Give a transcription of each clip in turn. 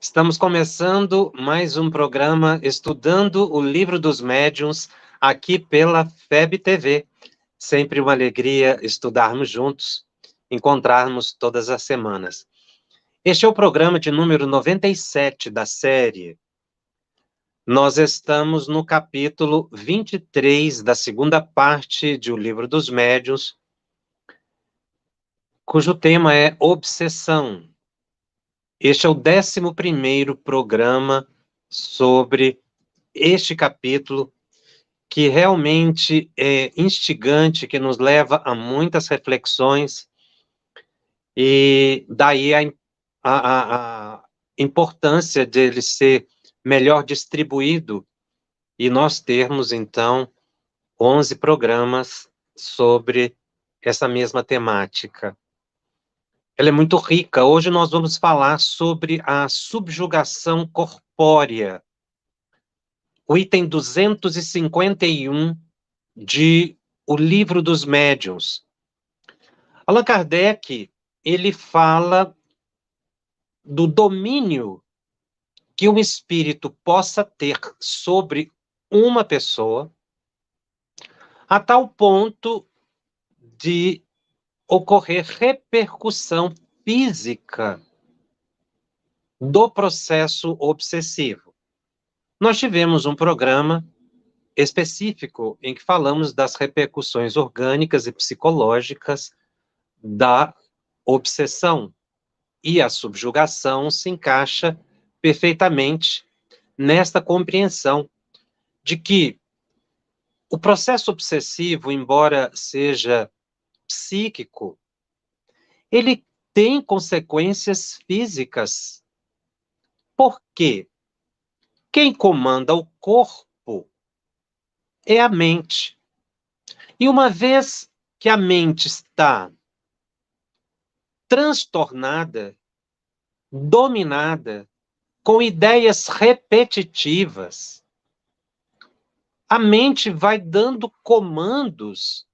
Estamos começando mais um programa Estudando o Livro dos Médiuns, aqui pela FEB TV. Sempre uma alegria estudarmos juntos, encontrarmos todas as semanas. Este é o programa de número 97 da série. Nós estamos no capítulo 23 da segunda parte de O Livro dos Médiuns, cujo tema é obsessão. Este é o 11º programa sobre este capítulo, que realmente é instigante, que nos leva a muitas reflexões, e daí a importância dele ser melhor distribuído, e nós termos, então, 11 programas sobre essa mesma temática. Ela é muito rica. Hoje nós vamos falar sobre a subjugação corpórea, o item 251 de O Livro dos Médiuns. Allan Kardec, ele fala do domínio que um espírito possa ter sobre uma pessoa, a tal ponto de ocorrer repercussão física do processo obsessivo. Nós tivemos um programa específico em que falamos das repercussões orgânicas e psicológicas da obsessão, e a subjugação se encaixa perfeitamente nesta compreensão de que o processo obsessivo, embora seja psíquico, ele tem consequências físicas. Por quê? Quem comanda o corpo é a mente. E uma vez que a mente está transtornada, dominada, com ideias repetitivas, a mente vai dando comandos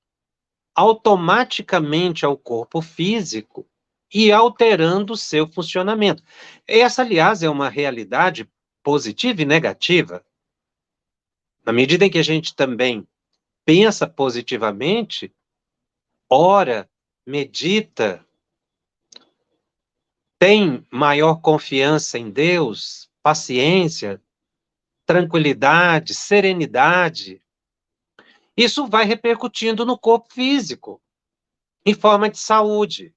automaticamente ao corpo físico e alterando o seu funcionamento. Essa, aliás, é uma realidade positiva e negativa. Na medida em que a gente também pensa positivamente, ora, medita, tem maior confiança em Deus, paciência, tranquilidade, serenidade, isso vai repercutindo no corpo físico, em forma de saúde.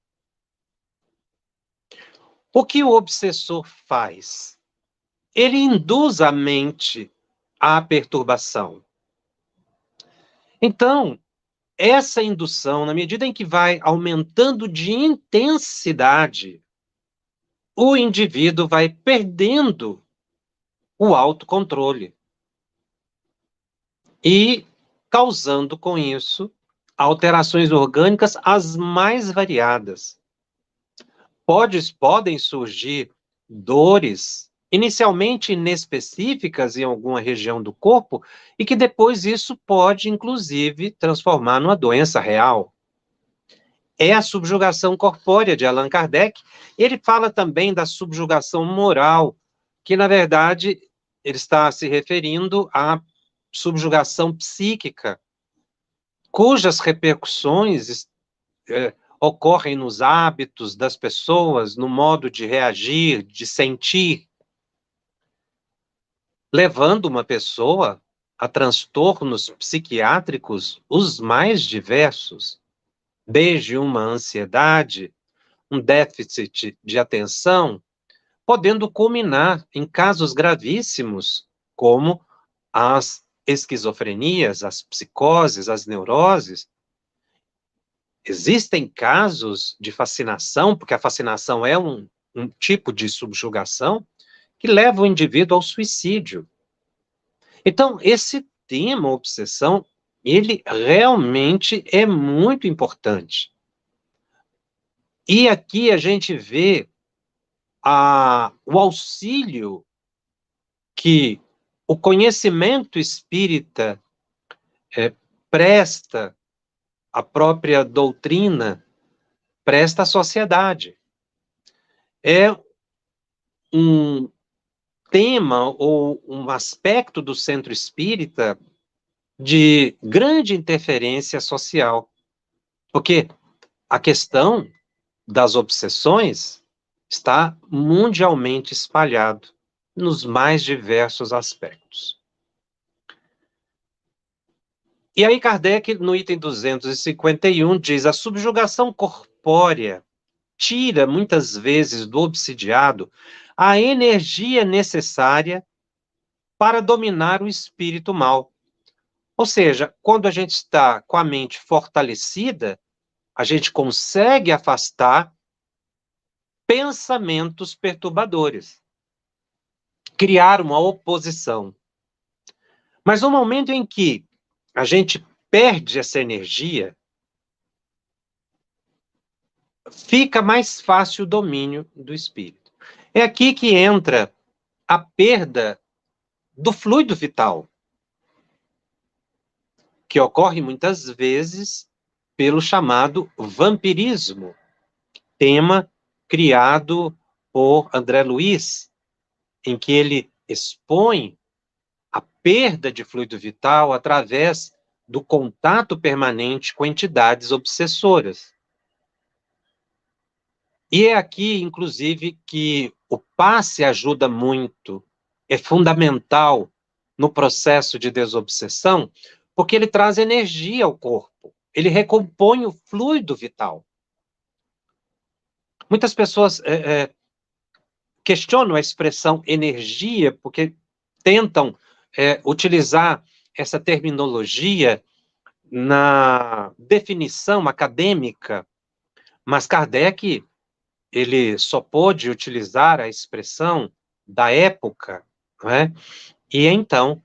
O que o obsessor faz? Ele induz a mente à perturbação. Então, essa indução, na medida em que vai aumentando de intensidade, o indivíduo vai perdendo o autocontrole e causando com isso alterações orgânicas as mais variadas. Podem surgir dores inicialmente inespecíficas em alguma região do corpo e que depois isso pode, inclusive, transformar numa doença real. É a subjugação corpórea de Allan Kardec. Ele fala também da subjugação moral, que, na verdade, ele está se referindo à subjugação psíquica, cujas repercussões ocorrem nos hábitos das pessoas, no modo de reagir, de sentir, levando uma pessoa a transtornos psiquiátricos os mais diversos, desde uma ansiedade, um déficit de atenção, podendo culminar em casos gravíssimos, como as esquizofrenias, as psicoses, as neuroses. Existem casos de fascinação, porque a fascinação é um tipo de subjugação, que leva o indivíduo ao suicídio. Então, esse tema, obsessão, ele realmente é muito importante. E aqui a gente vê o auxílio que o conhecimento espírita presta, a própria doutrina presta à sociedade. É um tema ou um aspecto do centro espírita de grande interferência social. Porque a questão das obsessões está mundialmente espalhado nos mais diversos aspectos. E aí Kardec, no item 251, diz: a subjugação corpórea tira, muitas vezes, do obsidiado a energia necessária para dominar o espírito mal. Ou seja, quando a gente está com a mente fortalecida, a gente consegue afastar pensamentos perturbadores, criar uma oposição. Mas no momento em que a gente perde essa energia, fica mais fácil o domínio do espírito. É aqui que entra a perda do fluido vital, que ocorre muitas vezes pelo chamado vampirismo, tema criado por André Luiz, em que ele expõe a perda de fluido vital através do contato permanente com entidades obsessoras. E é aqui, inclusive, que o passe ajuda muito, é fundamental no processo de desobsessão, porque ele traz energia ao corpo, ele recompõe o fluido vital. Muitas pessoas questionam a expressão energia, porque tentam utilizar essa terminologia na definição acadêmica, mas Kardec, ele só pôde utilizar a expressão da época, não é? E então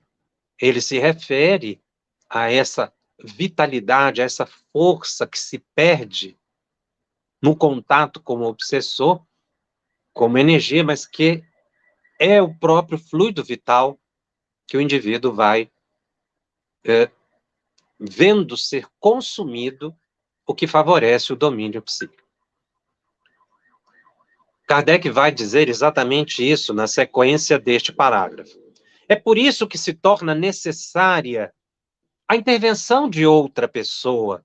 ele se refere a essa vitalidade, a essa força que se perde no contato com o obsessor, como energia, mas que é o próprio fluido vital que o indivíduo vai vendo ser consumido, o que favorece o domínio psíquico. Kardec vai dizer exatamente isso na sequência deste parágrafo. É por isso que se torna necessária a intervenção de outra pessoa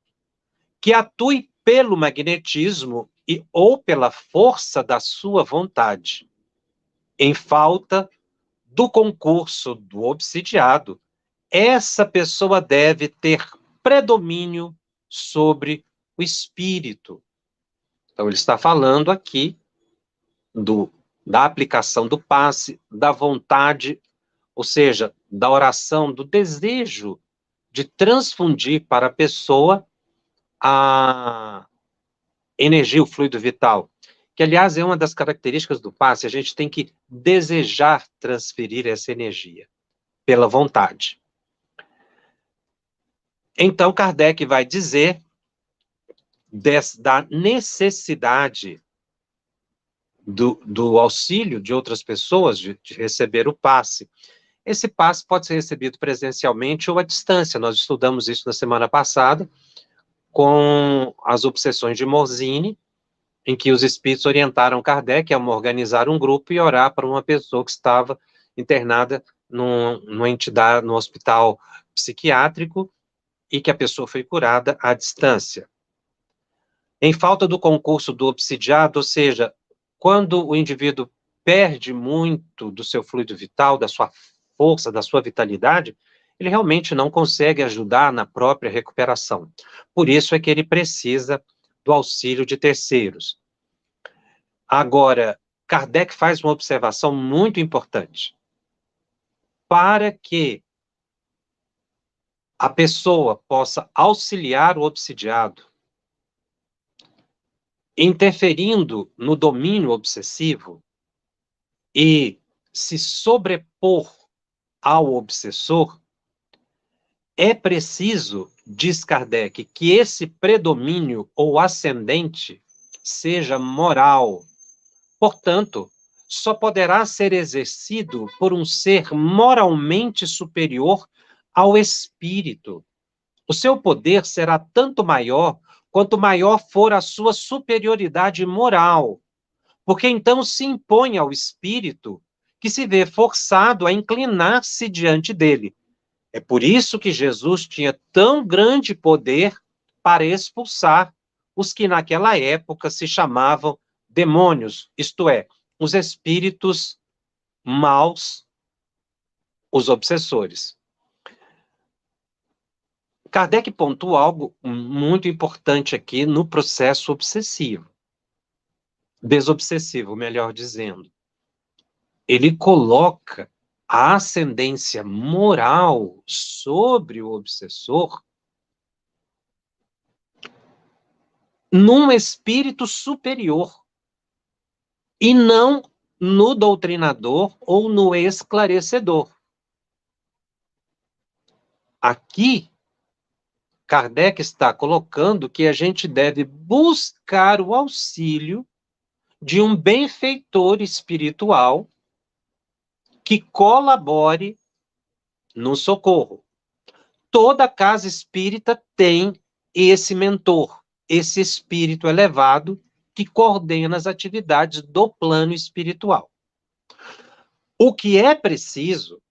que atue pelo magnetismo e ou pela força da sua vontade. Em falta do concurso do obsidiado, essa pessoa deve ter predomínio sobre o espírito. Então, ele está falando aqui da aplicação do passe, da vontade, ou seja, da oração, do desejo de transfundir para a pessoa a energia, o fluido vital, que, aliás, é uma das características do passe, a gente tem que desejar transferir essa energia pela vontade. Então, Kardec vai dizer da necessidade do auxílio de outras pessoas, de receber o passe. Esse passe pode ser recebido presencialmente ou à distância. Nós estudamos isso na semana passada, com as obsessões de Morzine, em que os espíritos orientaram Kardec a organizar um grupo e orar para uma pessoa que estava internada numa entidade, no hospital psiquiátrico, e que a pessoa foi curada à distância. Em falta do concurso do obsidiado, ou seja, quando o indivíduo perde muito do seu fluido vital, da sua força, da sua vitalidade, ele realmente não consegue ajudar na própria recuperação. Por isso é que ele precisa do auxílio de terceiros. Agora, Kardec faz uma observação muito importante. Para que a pessoa possa auxiliar o obsidiado, interferindo no domínio obsessivo e se sobrepor ao obsessor, é preciso, diz Kardec, que esse predomínio ou ascendente seja moral. Portanto, só poderá ser exercido por um ser moralmente superior ao espírito. O seu poder será tanto maior quanto maior for a sua superioridade moral, porque então se impõe ao espírito que se vê forçado a inclinar-se diante dele. É por isso que Jesus tinha tão grande poder para expulsar os que naquela época se chamavam demônios, isto é, os espíritos maus, os obsessores. Kardec pontua algo muito importante aqui no processo obsessivo, desobsessivo, melhor dizendo. Ele coloca a ascendência moral sobre o obsessor num espírito superior e não no doutrinador ou no esclarecedor. Aqui, Kardec está colocando que a gente deve buscar o auxílio de um benfeitor espiritual que colabore no socorro. Toda casa espírita tem esse mentor, esse espírito elevado que coordena as atividades do plano espiritual. O que é preciso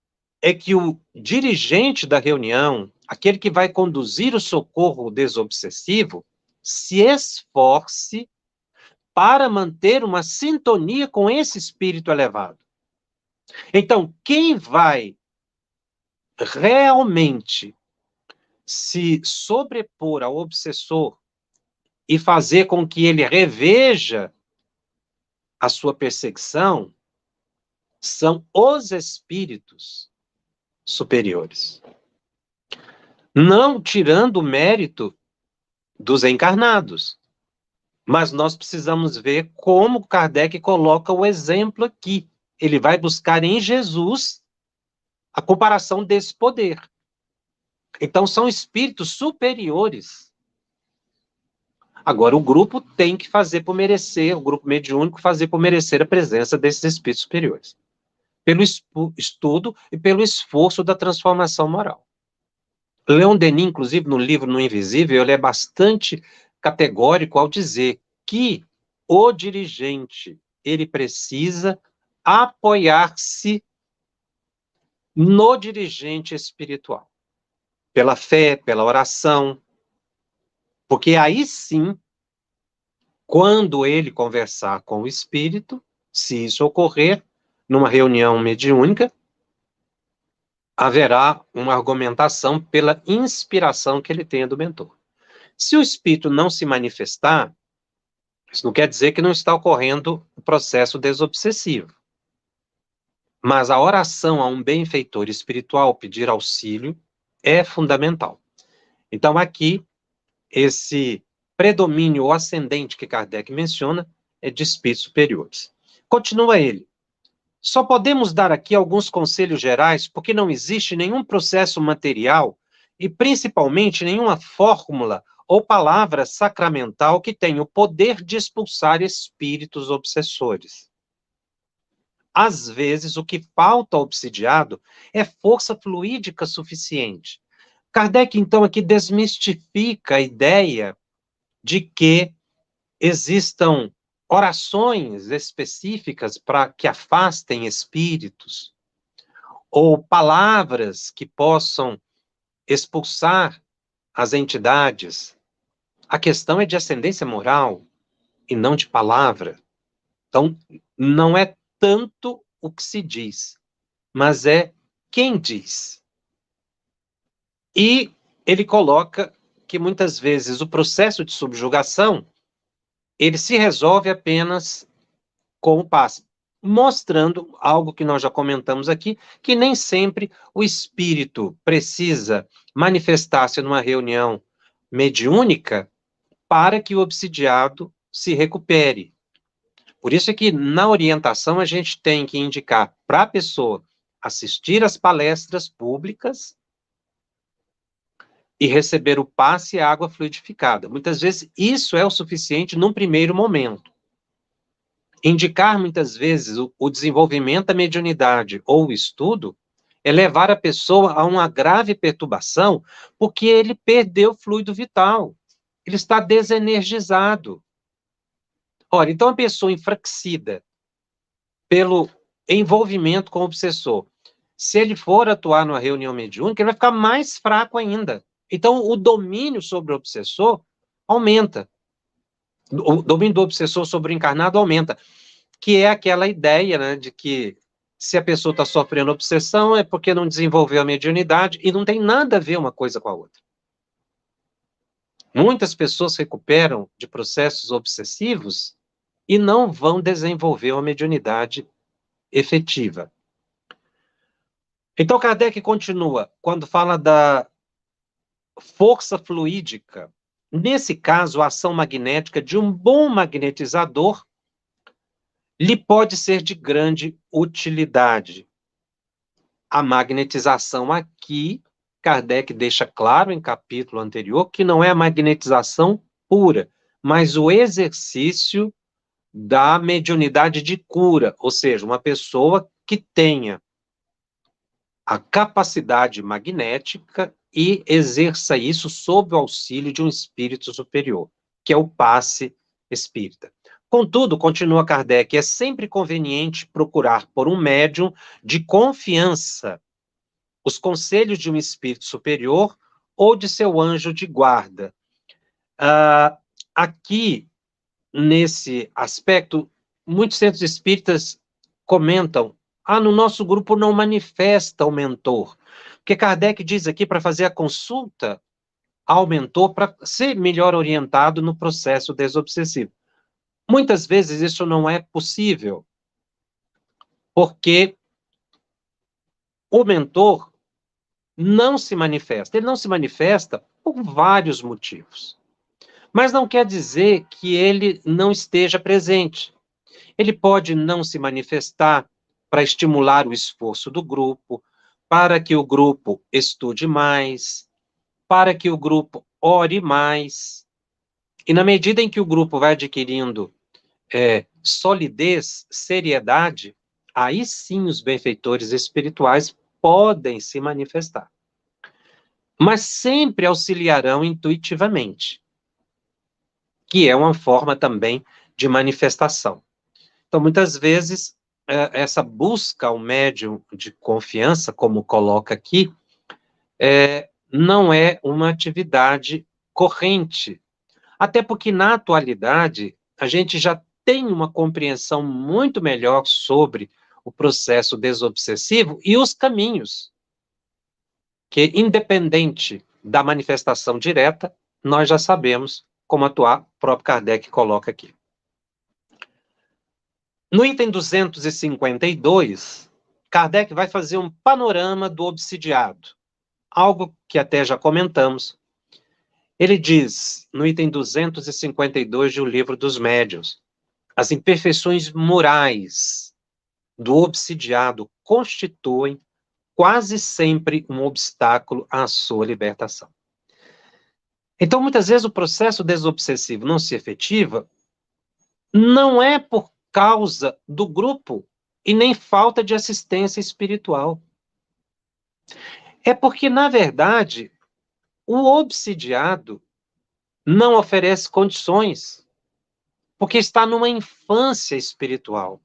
é que o dirigente da reunião, aquele que vai conduzir o socorro desobsessivo, se esforce para manter uma sintonia com esse espírito elevado. Então, quem vai realmente se sobrepor ao obsessor e fazer com que ele reveja a sua perseguição são os espíritos superiores. Não tirando o mérito dos encarnados, mas nós precisamos ver como Kardec coloca o exemplo aqui. Ele vai buscar em Jesus a comparação desse poder. Então, são espíritos superiores. Agora, o grupo tem que fazer por merecer, o grupo mediúnico fazer por merecer a presença desses espíritos superiores. Pelo estudo e pelo esforço da transformação moral. Leon Denis, inclusive, no livro No Invisível, ele é bastante categórico ao dizer que o dirigente, ele precisa apoiar-se no dirigente espiritual. Pela fé, pela oração. Porque aí sim, quando ele conversar com o espírito, se isso ocorrer, numa reunião mediúnica, haverá uma argumentação pela inspiração que ele tenha do mentor. Se o espírito não se manifestar, isso não quer dizer que não está ocorrendo o processo desobsessivo. Mas a oração a um benfeitor espiritual, pedir auxílio, é fundamental. Então, aqui, esse predomínio ou ascendente que Kardec menciona é de espíritos superiores. Continua ele. Só podemos dar aqui alguns conselhos gerais, porque não existe nenhum processo material e, principalmente, nenhuma fórmula ou palavra sacramental que tenha o poder de expulsar espíritos obsessores. Às vezes, o que falta ao obsidiado é força fluídica suficiente. Kardec, então, aqui desmistifica a ideia de que existam orações específicas para que afastem espíritos, ou palavras que possam expulsar as entidades. A questão é de ascendência moral e não de palavra. Então, não é tanto o que se diz, mas é quem diz. E ele coloca que muitas vezes o processo de subjugação ele se resolve apenas com o passe, mostrando algo que nós já comentamos aqui, que nem sempre o espírito precisa manifestar-se numa reunião mediúnica para que o obsidiado se recupere. Por isso é que na orientação a gente tem que indicar para a pessoa assistir às palestras públicas e receber o passe e a água fluidificada. Muitas vezes isso é o suficiente num primeiro momento. Indicar muitas vezes o desenvolvimento da mediunidade ou o estudo é levar a pessoa a uma grave perturbação porque ele perdeu o fluido vital. Ele está desenergizado. Ora, então a pessoa enfraquecida pelo envolvimento com o obsessor. Se ele for atuar numa reunião mediúnica, ele vai ficar mais fraco ainda. Então, o domínio sobre o obsessor aumenta. O domínio do obsessor sobre o encarnado aumenta, que é aquela ideia, né, de que se a pessoa está sofrendo obsessão é porque não desenvolveu a mediunidade, e não tem nada a ver uma coisa com a outra. Muitas pessoas recuperam de processos obsessivos e não vão desenvolver uma mediunidade efetiva. Então, Kardec continua, quando fala da força fluídica. Nesse caso, a ação magnética de um bom magnetizador lhe pode ser de grande utilidade. A magnetização aqui, Kardec deixa claro em capítulo anterior que não é a magnetização pura, mas o exercício da mediunidade de cura, ou seja, uma pessoa que tenha a capacidade magnética e exerça isso sob o auxílio de um espírito superior, que é o passe espírita. Contudo, continua Kardec, é sempre conveniente procurar por um médium de confiança os conselhos de um espírito superior ou de seu anjo de guarda. Aqui, nesse aspecto, muitos centros espíritas comentam: no nosso grupo não manifesta o mentor. Porque Kardec diz aqui para fazer a consulta ao mentor para ser melhor orientado no processo desobsessivo. Muitas vezes isso não é possível, porque o mentor não se manifesta. Ele não se manifesta por vários motivos. Mas não quer dizer que ele não esteja presente. Ele pode não se manifestar para estimular o esforço do grupo, para que o grupo estude mais, para que o grupo ore mais. E na medida em que o grupo vai adquirindo solidez, seriedade, aí sim os benfeitores espirituais podem se manifestar. Mas sempre auxiliarão intuitivamente, que é uma forma também de manifestação. Então, muitas vezes, essa busca ao médium de confiança, como coloca aqui, não é uma atividade corrente. Até porque, na atualidade, a gente já tem uma compreensão muito melhor sobre o processo desobsessivo e os caminhos, que, independente da manifestação direta, nós já sabemos como atuar, o próprio Kardec coloca aqui. No item 252, Kardec vai fazer um panorama do obsidiado, algo que até já comentamos. Ele diz, no item 252 do Livro dos Médiuns, as imperfeições morais do obsidiado constituem quase sempre um obstáculo à sua libertação. Então, muitas vezes, o processo desobsessivo não se efetiva não é por causa do grupo e nem falta de assistência espiritual. É porque, na verdade, o obsidiado não oferece condições, porque está numa infância espiritual.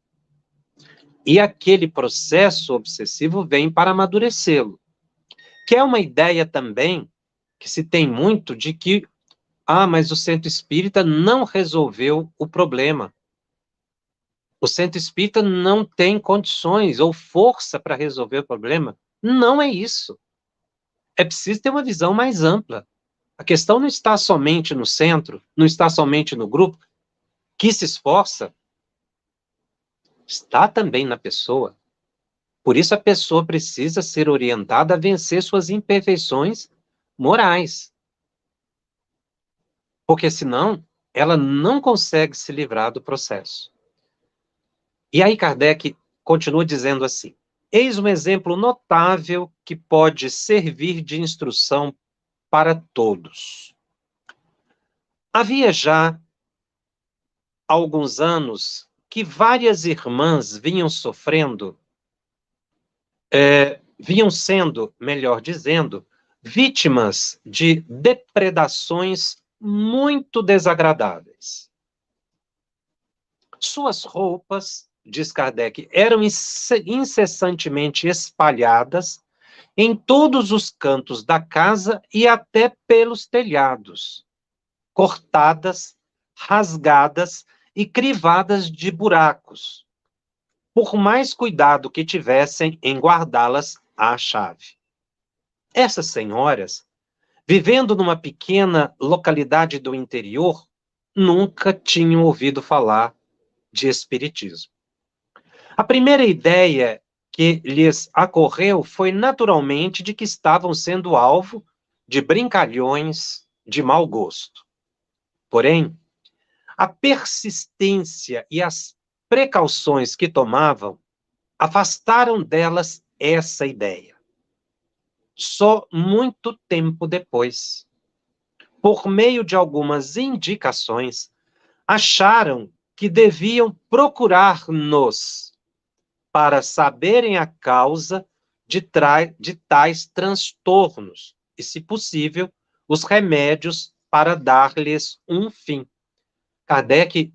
E aquele processo obsessivo vem para amadurecê-lo. Que é uma ideia também que se tem muito de que, mas o centro espírita não resolveu o problema. O centro espírita não tem condições ou força para resolver o problema. Não é isso. É preciso ter uma visão mais ampla. A questão não está somente no centro, não está somente no grupo, que se esforça, está também na pessoa. Por isso a pessoa precisa ser orientada a vencer suas imperfeições morais. Porque senão ela não consegue se livrar do processo. E aí Kardec continua dizendo assim: eis um exemplo notável que pode servir de instrução para todos. Havia já alguns anos que várias irmãs vinham sofrendo, vinham sendo, melhor dizendo, vítimas de depredações muito desagradáveis. Suas roupas diz Kardec, eram incessantemente espalhadas em todos os cantos da casa e até pelos telhados, cortadas, rasgadas e crivadas de buracos, por mais cuidado que tivessem em guardá-las à chave. Essas senhoras, vivendo numa pequena localidade do interior, nunca tinham ouvido falar de espiritismo. A primeira ideia que lhes ocorreu foi naturalmente de que estavam sendo alvo de brincalhões de mau gosto. Porém, a persistência e as precauções que tomavam afastaram delas essa ideia. Só muito tempo depois, por meio de algumas indicações, acharam que deviam procurar-nos para saberem a causa de tais transtornos e, se possível, os remédios para dar-lhes um fim. Kardec,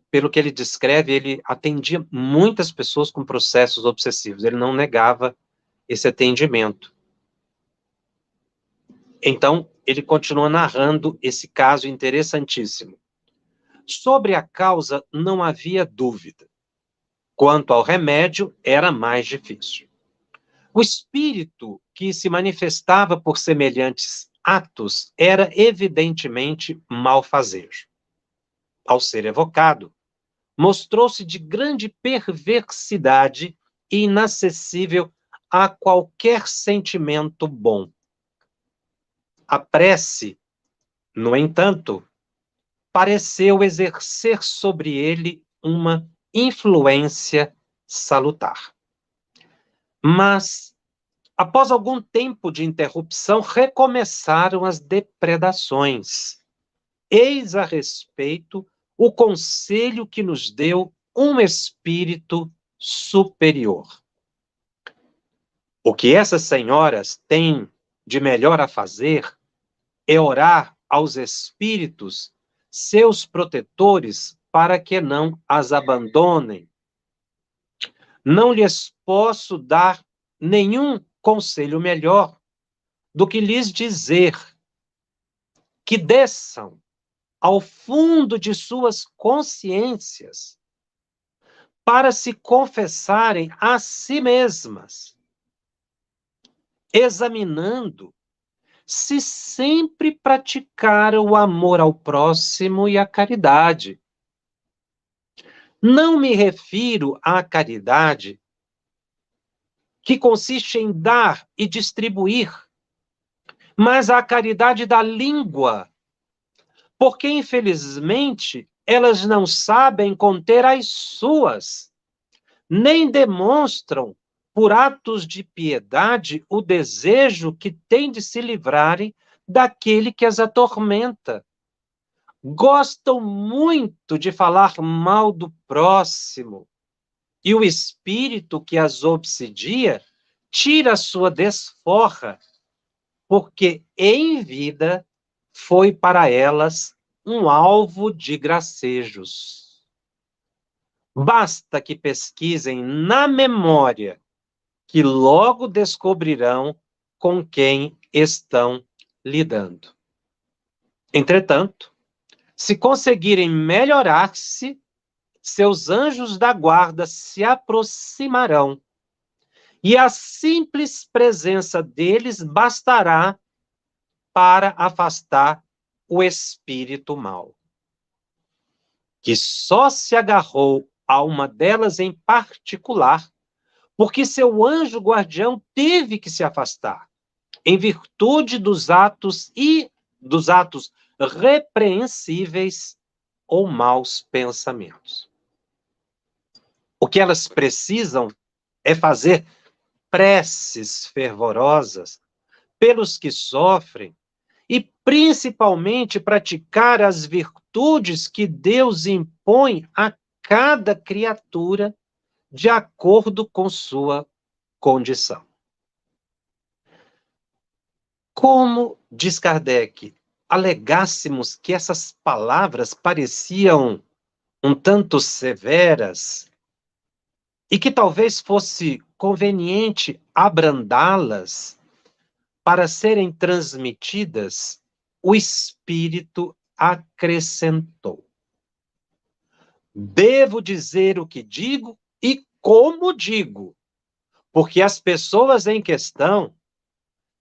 pelo que ele descreve, ele atendia muitas pessoas com processos obsessivos, ele não negava esse atendimento. Então, ele continua narrando esse caso interessantíssimo. Sobre a causa, não havia dúvida. Quanto ao remédio, era mais difícil. O espírito que se manifestava por semelhantes atos era evidentemente malfazejo. Ao ser evocado, mostrou-se de grande perversidade e inacessível a qualquer sentimento bom. A prece, no entanto, pareceu exercer sobre ele uma influência salutar. Mas, após algum tempo de interrupção, recomeçaram as depredações. Eis a respeito o conselho que nos deu um espírito superior. O que essas senhoras têm de melhor a fazer é orar aos espíritos, seus protetores, para que não as abandonem. Não lhes posso dar nenhum conselho melhor do que lhes dizer que desçam ao fundo de suas consciências para se confessarem a si mesmas, examinando se sempre praticaram o amor ao próximo e a caridade. Não me refiro à caridade que consiste em dar e distribuir, mas à caridade da língua, porque, infelizmente, elas não sabem conter as suas, nem demonstram, por atos de piedade, o desejo que têm de se livrarem daquele que as atormenta. Gostam muito de falar mal do próximo, e o espírito que as obsedia tira a sua desforra, porque em vida foi para elas um alvo de gracejos. Basta que pesquisem na memória, que logo descobrirão com quem estão lidando. Entretanto, se conseguirem melhorar-se, seus anjos da guarda se aproximarão, e a simples presença deles bastará para afastar o espírito mau, que só se agarrou a uma delas em particular, porque seu anjo guardião teve que se afastar, em virtude dos atos repreensíveis ou maus pensamentos. O que elas precisam é fazer preces fervorosas pelos que sofrem e, principalmente, praticar as virtudes que Deus impõe a cada criatura de acordo com sua condição. Como, diz Kardec, alegássemos que essas palavras pareciam um tanto severas, e que talvez fosse conveniente abrandá-las para serem transmitidas, o Espírito acrescentou: devo dizer o que digo e como digo, porque as pessoas em questão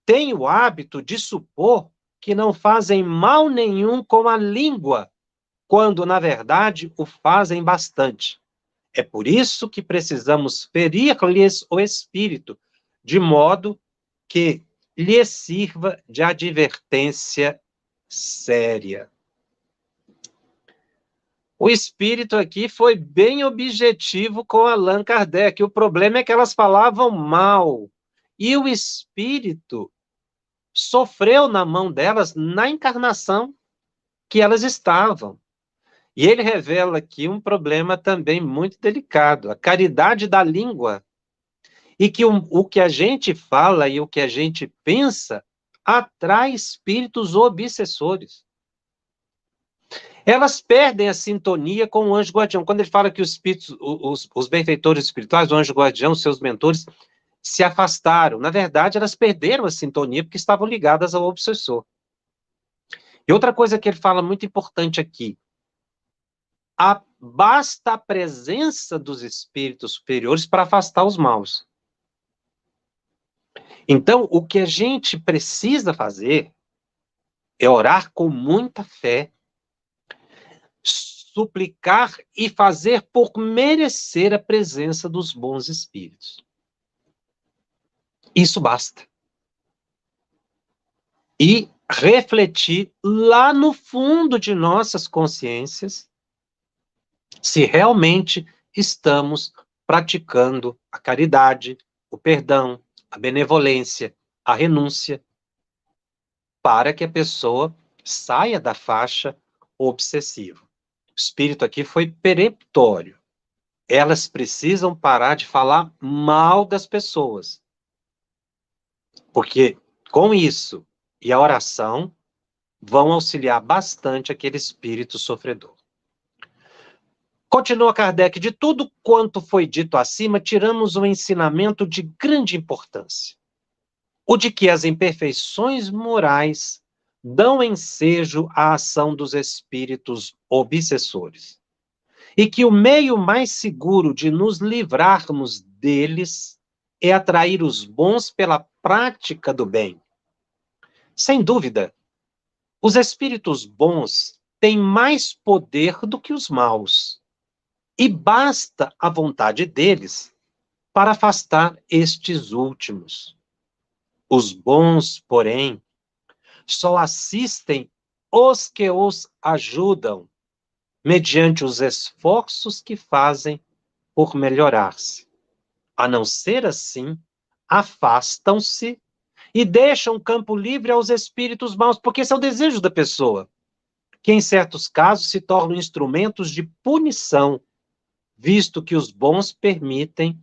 têm o hábito de supor que não fazem mal nenhum com a língua, quando, na verdade, o fazem bastante. É por isso que precisamos ferir-lhes o espírito, de modo que lhes sirva de advertência séria. O espírito aqui foi bem objetivo com Allan Kardec. O problema é que elas falavam mal. E o espírito sofreu na mão delas na encarnação que elas estavam. E ele revela aqui um problema também muito delicado, a caridade da língua. E que o que a gente fala e o que a gente pensa atrai espíritos obsessores. Elas perdem a sintonia com o anjo guardião. Quando ele fala que os espíritos, os benfeitores espirituais, o anjo guardião, seus mentores, se afastaram. Na verdade, elas perderam a sintonia porque estavam ligadas ao obsessor. E outra coisa que ele fala muito importante aqui, basta a presença dos espíritos superiores para afastar os maus. Então, o que a gente precisa fazer é orar com muita fé, suplicar e fazer por merecer a presença dos bons espíritos. Isso basta. E refletir lá no fundo de nossas consciências se realmente estamos praticando a caridade, o perdão, a benevolência, a renúncia, para que a pessoa saia da faixa obsessiva. O espírito aqui foi peremptório. Elas precisam parar de falar mal das pessoas. Porque com isso e a oração vão auxiliar bastante aquele espírito sofredor. Continua Kardec: de tudo quanto foi dito acima, tiramos um ensinamento de grande importância. O de que as imperfeições morais dão ensejo à ação dos espíritos obsessores. E que o meio mais seguro de nos livrarmos deles é atrair os bons pela prática do bem. Sem dúvida, os espíritos bons têm mais poder do que os maus, e basta a vontade deles para afastar estes últimos. Os bons, porém, só assistem os que os ajudam, mediante os esforços que fazem por melhorar-se. A não ser assim, afastam-se e deixam campo livre aos espíritos maus, porque esse é o desejo da pessoa, que em certos casos se tornam instrumentos de punição, visto que os bons permitem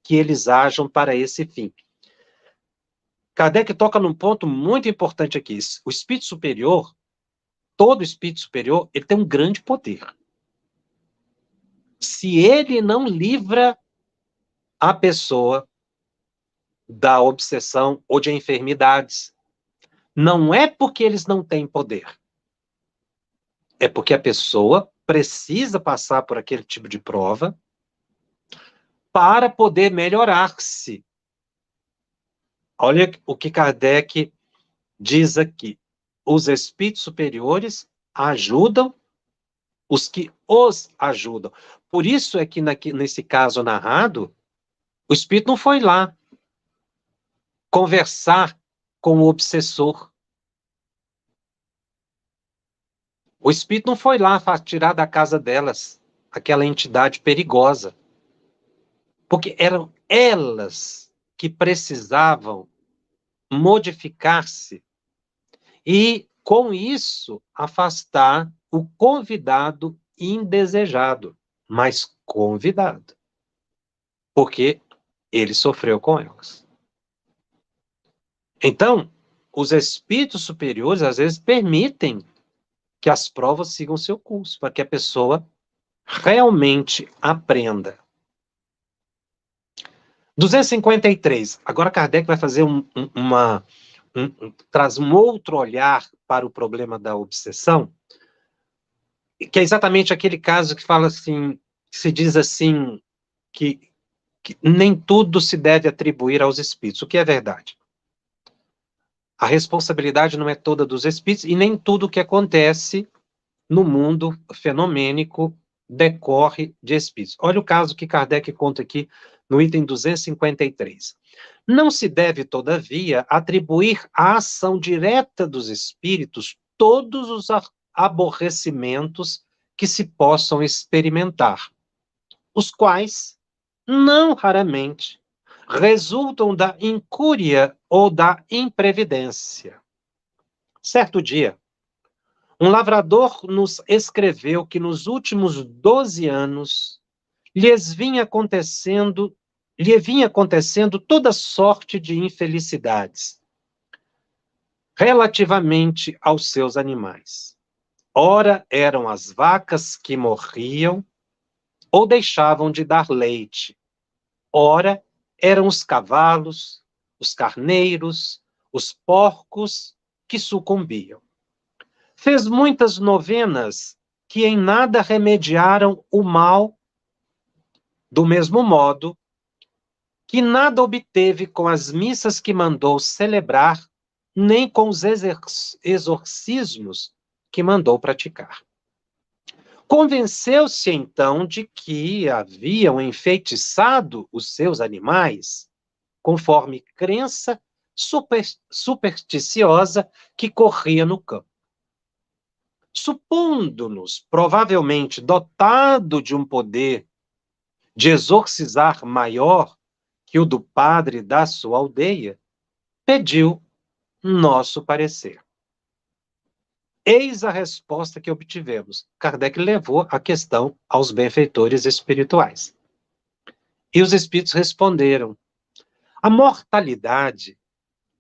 que eles ajam para esse fim. Kardec toca num ponto muito importante aqui. O espírito superior, todo espírito superior, ele tem um grande poder. Se ele não livra a pessoa da obsessão ou de enfermidades, não é porque eles não têm poder. É porque a pessoa precisa passar por aquele tipo de prova para poder melhorar-se. Olha o que Kardec diz aqui. Os espíritos superiores ajudam os que os ajudam. Por isso é que nesse caso narrado, o espírito não foi lá conversar com o obsessor. O espírito não foi lá tirar da casa delas aquela entidade perigosa. Porque eram elas que precisavam modificar-se e, com isso, afastar o convidado indesejado, mas convidado, porque ele sofreu com elas. Então, os espíritos superiores, às vezes, permitem que as provas sigam seu curso, para que a pessoa realmente aprenda. 253. Agora Kardec vai fazer traz um outro olhar para o problema da obsessão, que é exatamente aquele caso que fala assim, que se diz assim, que nem tudo se deve atribuir aos espíritos, o que é verdade. A responsabilidade não é toda dos espíritos e nem tudo o que acontece no mundo fenomênico decorre de espíritos. Olha o caso que Kardec conta aqui no item 253. Não se deve, todavia, atribuir à ação direta dos espíritos todos os aborrecimentos que se possam experimentar, os quais, não raramente, resultam da incúria ou da imprevidência. Certo dia, um lavrador nos escreveu que nos últimos 12 anos lhe vinha acontecendo toda sorte de infelicidades relativamente aos seus animais. Ora eram as vacas que morriam ou deixavam de dar leite. Ora eram os cavalos, os carneiros, os porcos que sucumbiam. Fez muitas novenas que em nada remediaram o mal, do mesmo modo que nada obteve com as missas que mandou celebrar, nem com os exorcismos que mandou praticar. Convenceu-se então de que haviam enfeitiçado os seus animais, conforme crença supersticiosa que corria no campo. Supondo-nos provavelmente dotado de um poder de exorcizar maior que o do padre da sua aldeia, pediu nosso parecer. Eis a resposta que obtivemos. Kardec levou a questão aos benfeitores espirituais. E os espíritos responderam: a mortalidade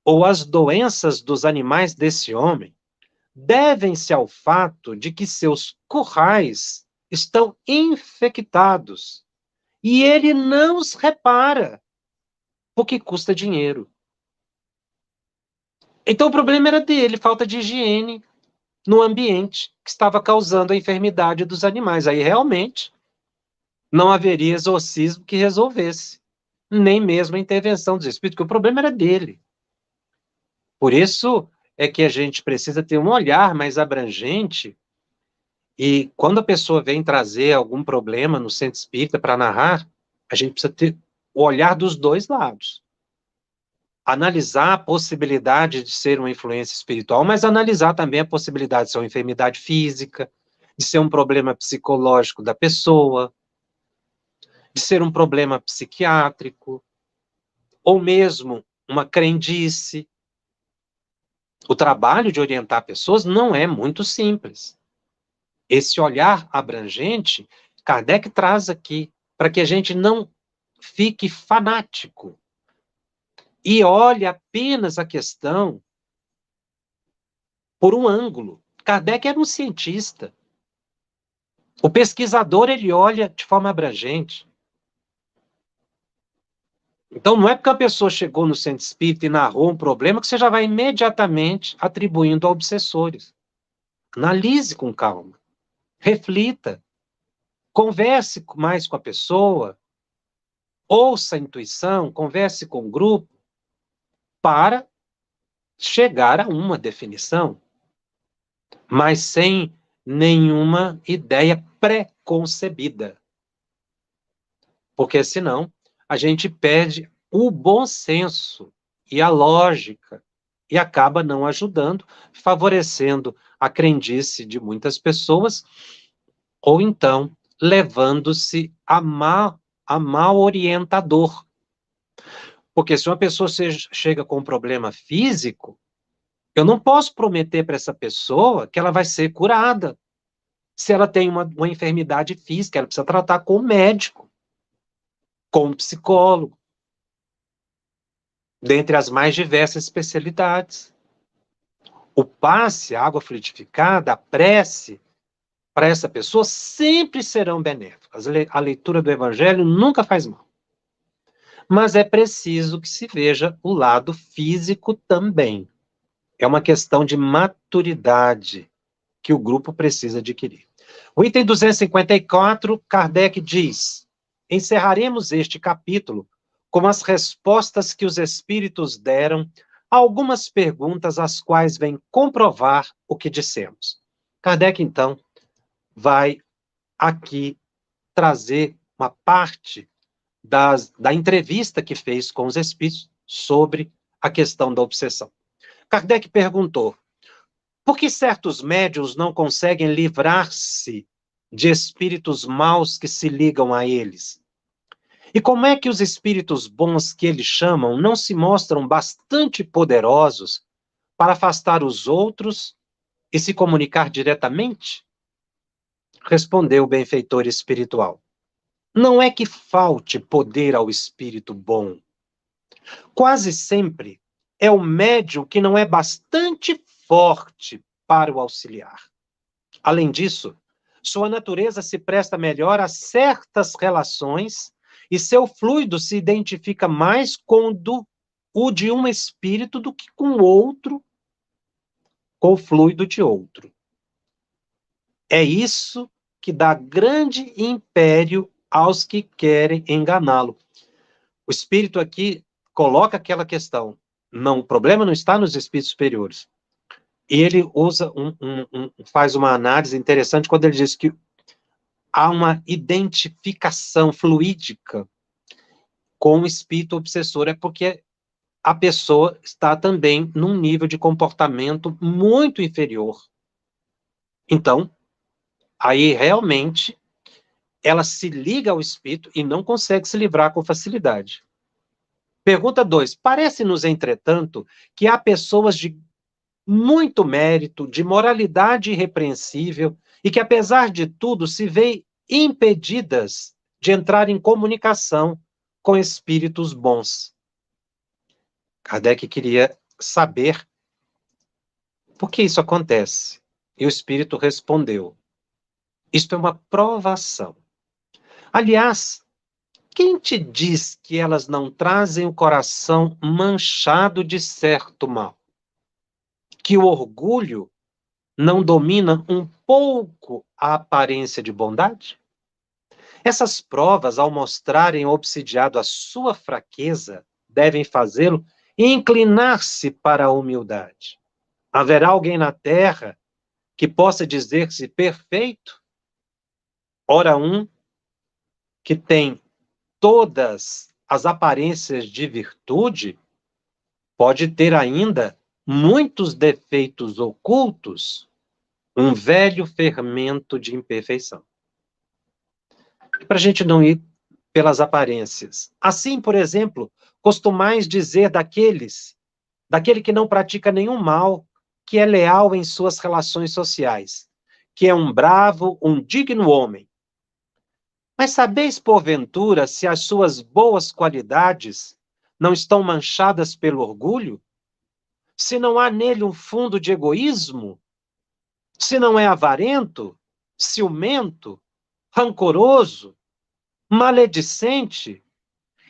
ou as doenças dos animais desse homem devem-se ao fato de que seus currais estão infectados e ele não os repara, porque custa dinheiro. Então o problema era dele, falta de higiene no ambiente que estava causando a enfermidade dos animais. Aí realmente não haveria exorcismo que resolvesse, nem mesmo a intervenção dos espíritos, porque o problema era dele. Por isso é que a gente precisa ter um olhar mais abrangente e quando a pessoa vem trazer algum problema no centro espírita para narrar, a gente precisa ter o olhar dos dois lados. Analisar a possibilidade de ser uma influência espiritual, mas analisar também a possibilidade de ser uma enfermidade física, de ser um problema psicológico da pessoa, de ser um problema psiquiátrico, ou mesmo uma crendice. O trabalho de orientar pessoas não é muito simples. Esse olhar abrangente, Kardec traz aqui, para que a gente não fique fanático e olhe apenas a questão por um ângulo. Kardec era um cientista. O pesquisador, ele olha de forma abrangente. Então, não é porque a pessoa chegou no centro espírita e narrou um problema que você já vai imediatamente atribuindo a obsessores. Analise com calma. Reflita. Converse mais com a pessoa. Ouça a intuição, converse com o grupo para chegar a uma definição, mas sem nenhuma ideia pré-concebida. Porque senão a gente perde o bom senso e a lógica e acaba não ajudando, favorecendo a crendice de muitas pessoas ou então levando-se a mal orientador. Porque se uma pessoa chega com um problema físico, eu não posso prometer para essa pessoa que ela vai ser curada. Se ela tem uma enfermidade física, ela precisa tratar com o médico, com o psicólogo, dentre as mais diversas especialidades. O passe, a água frutificada, a prece, para essa pessoa sempre serão benéficas. A leitura do Evangelho nunca faz mal. mas é preciso que se veja o lado físico também. É uma questão de maturidade que o grupo precisa adquirir. O item 254, Kardec diz: encerraremos este capítulo com as respostas que os espíritos deram a algumas perguntas às quais vem comprovar o que dissemos. Kardec, então, vai aqui trazer uma parte da entrevista que fez com os espíritos sobre a questão da obsessão. Kardec perguntou: por que certos médiuns não conseguem livrar-se de espíritos maus que se ligam a eles? E como é que os espíritos bons que eles chamam não se mostram bastante poderosos para afastar os outros e se comunicar diretamente? Respondeu o benfeitor espiritual: não é que falte poder ao espírito bom. Quase sempre é o médium que não é bastante forte para o auxiliar. Além disso, sua natureza se presta melhor a certas relações e seu fluido se identifica mais com o de um espírito do que com outro, com o fluido de outro. É isso que dá grande império aos que querem enganá-lo. O espírito aqui coloca aquela questão. Não, o problema não está nos espíritos superiores. E ele usa faz uma análise interessante quando ele diz que há uma identificação fluídica com o espírito obsessor, é porque a pessoa está também num nível de comportamento muito inferior. Então, aí realmente ela se liga ao espírito e não consegue se livrar com facilidade. Pergunta 2. Parece-nos, entretanto, que há pessoas de muito mérito, de moralidade irrepreensível, e que, apesar de tudo, se veem impedidas de entrar em comunicação com espíritos bons. Kardec queria saber por que isso acontece. E o espírito respondeu: isto é uma provação. Aliás, quem te diz que elas não trazem o coração manchado de certo mal? Que o orgulho não domina um pouco a aparência de bondade? Essas provas, ao mostrarem ao obsidiado a sua fraqueza, devem fazê-lo inclinar-se para a humildade. Haverá alguém na terra que possa dizer-se perfeito? Ora, um que tem todas as aparências de virtude pode ter ainda muitos defeitos ocultos, um velho fermento de imperfeição. Para a gente não ir pelas aparências. Assim, por exemplo, costumais dizer daquele que não pratica nenhum mal, que é leal em suas relações sociais, que é um bravo, um digno homem. Mas sabeis, porventura, se as suas boas qualidades não estão manchadas pelo orgulho? Se não há nele um fundo de egoísmo? Se não é avarento, ciumento, rancoroso, maledicente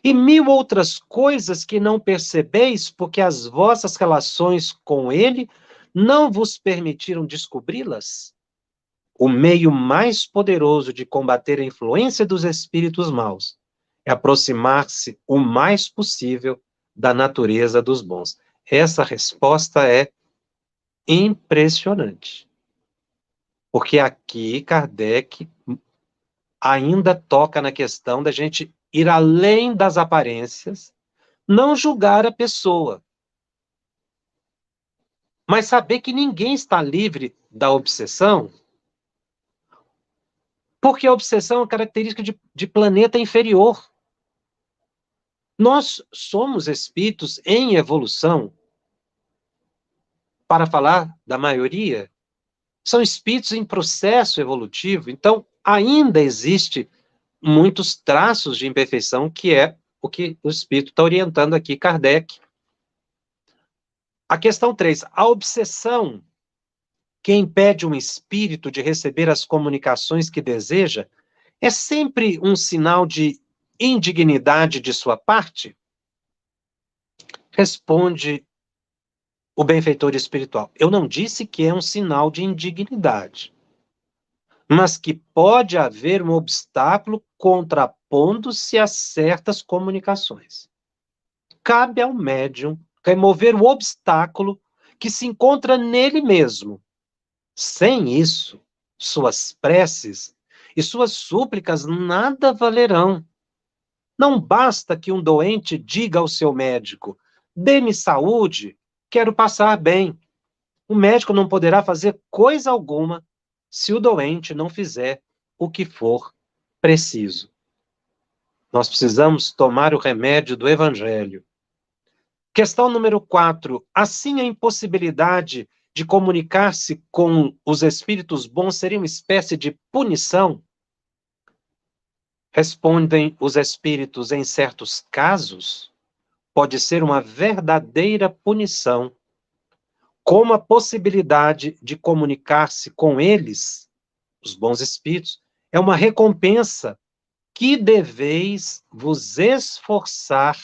e mil outras coisas que não percebeis porque as vossas relações com ele não vos permitiram descobri-las? O meio mais poderoso de combater a influência dos espíritos maus é aproximar-se o mais possível da natureza dos bons. Essa resposta é impressionante. Porque aqui Kardec ainda toca na questão da gente ir além das aparências, não julgar a pessoa, mas saber que ninguém está livre da obsessão, porque a obsessão é uma característica de planeta inferior. Nós somos espíritos em evolução, para falar da maioria, são espíritos em processo evolutivo, então ainda existe muitos traços de imperfeição, que é o que o espírito está orientando aqui Kardec. A questão 3, a obsessão que impede um espírito de receber as comunicações que deseja é sempre um sinal de indignidade de sua parte? Responde o benfeitor espiritual: eu não disse que é um sinal de indignidade, mas que pode haver um obstáculo contrapondo-se a certas comunicações. Cabe ao médium remover o obstáculo que se encontra nele mesmo. Sem isso, suas preces e suas súplicas nada valerão. Não basta que um doente diga ao seu médico: dê-me saúde, quero passar bem. O médico não poderá fazer coisa alguma se o doente não fizer o que for preciso. Nós precisamos tomar o remédio do Evangelho. Questão número 4. Assim, a impossibilidade de comunicar-se com os espíritos bons seria uma espécie de punição? Respondem os espíritos: em certos casos, pode ser uma verdadeira punição, como a possibilidade de comunicar-se com eles, os bons espíritos, é uma recompensa que deveis vos esforçar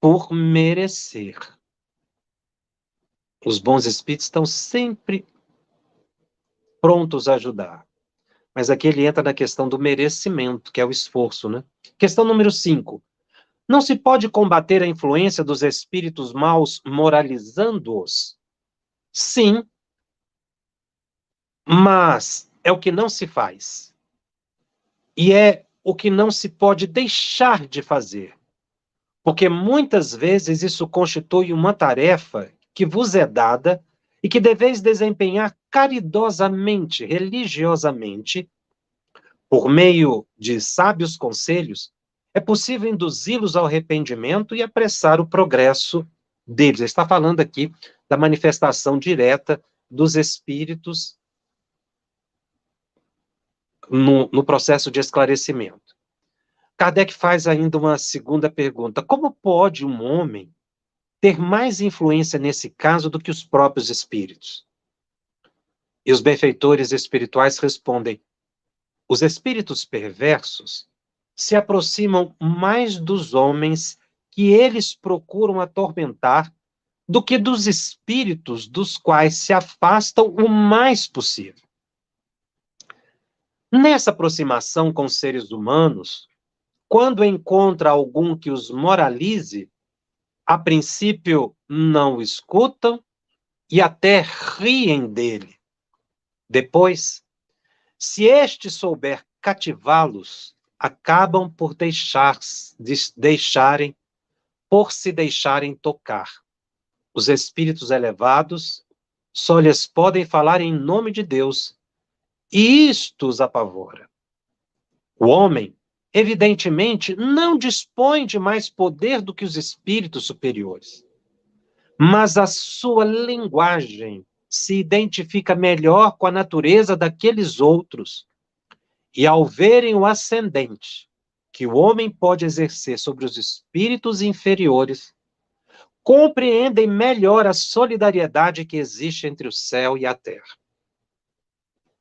por merecer. Os bons espíritos estão sempre prontos a ajudar. Mas aqui ele entra na questão do merecimento, que é o esforço, né? Questão número 5. Não se pode combater a influência dos espíritos maus moralizando-os? Sim, mas é o que não se faz. E é o que não se pode deixar de fazer. Porque muitas vezes isso constitui uma tarefa que vos é dada e que deveis desempenhar caridosamente, religiosamente, por meio de sábios conselhos. É possível induzi-los ao arrependimento e apressar o progresso deles. Ele está falando aqui da manifestação direta dos espíritos no processo de esclarecimento. Kardec faz ainda uma segunda pergunta: como pode um homem ter mais influência nesse caso do que os próprios espíritos? E os benfeitores espirituais respondem: os espíritos perversos se aproximam mais dos homens que eles procuram atormentar do que dos espíritos dos quais se afastam o mais possível. Nessa aproximação com seres humanos, quando encontra algum que os moralize, a princípio não o escutam e até riem dele. Depois, se este souber cativá-los, acabam por se deixarem tocar. Os espíritos elevados só lhes podem falar em nome de Deus, e isto os apavora. O homem, evidentemente, não dispõe de mais poder do que os espíritos superiores, mas a sua linguagem se identifica melhor com a natureza daqueles outros, e ao verem o ascendente que o homem pode exercer sobre os espíritos inferiores, compreendem melhor a solidariedade que existe entre o céu e a terra.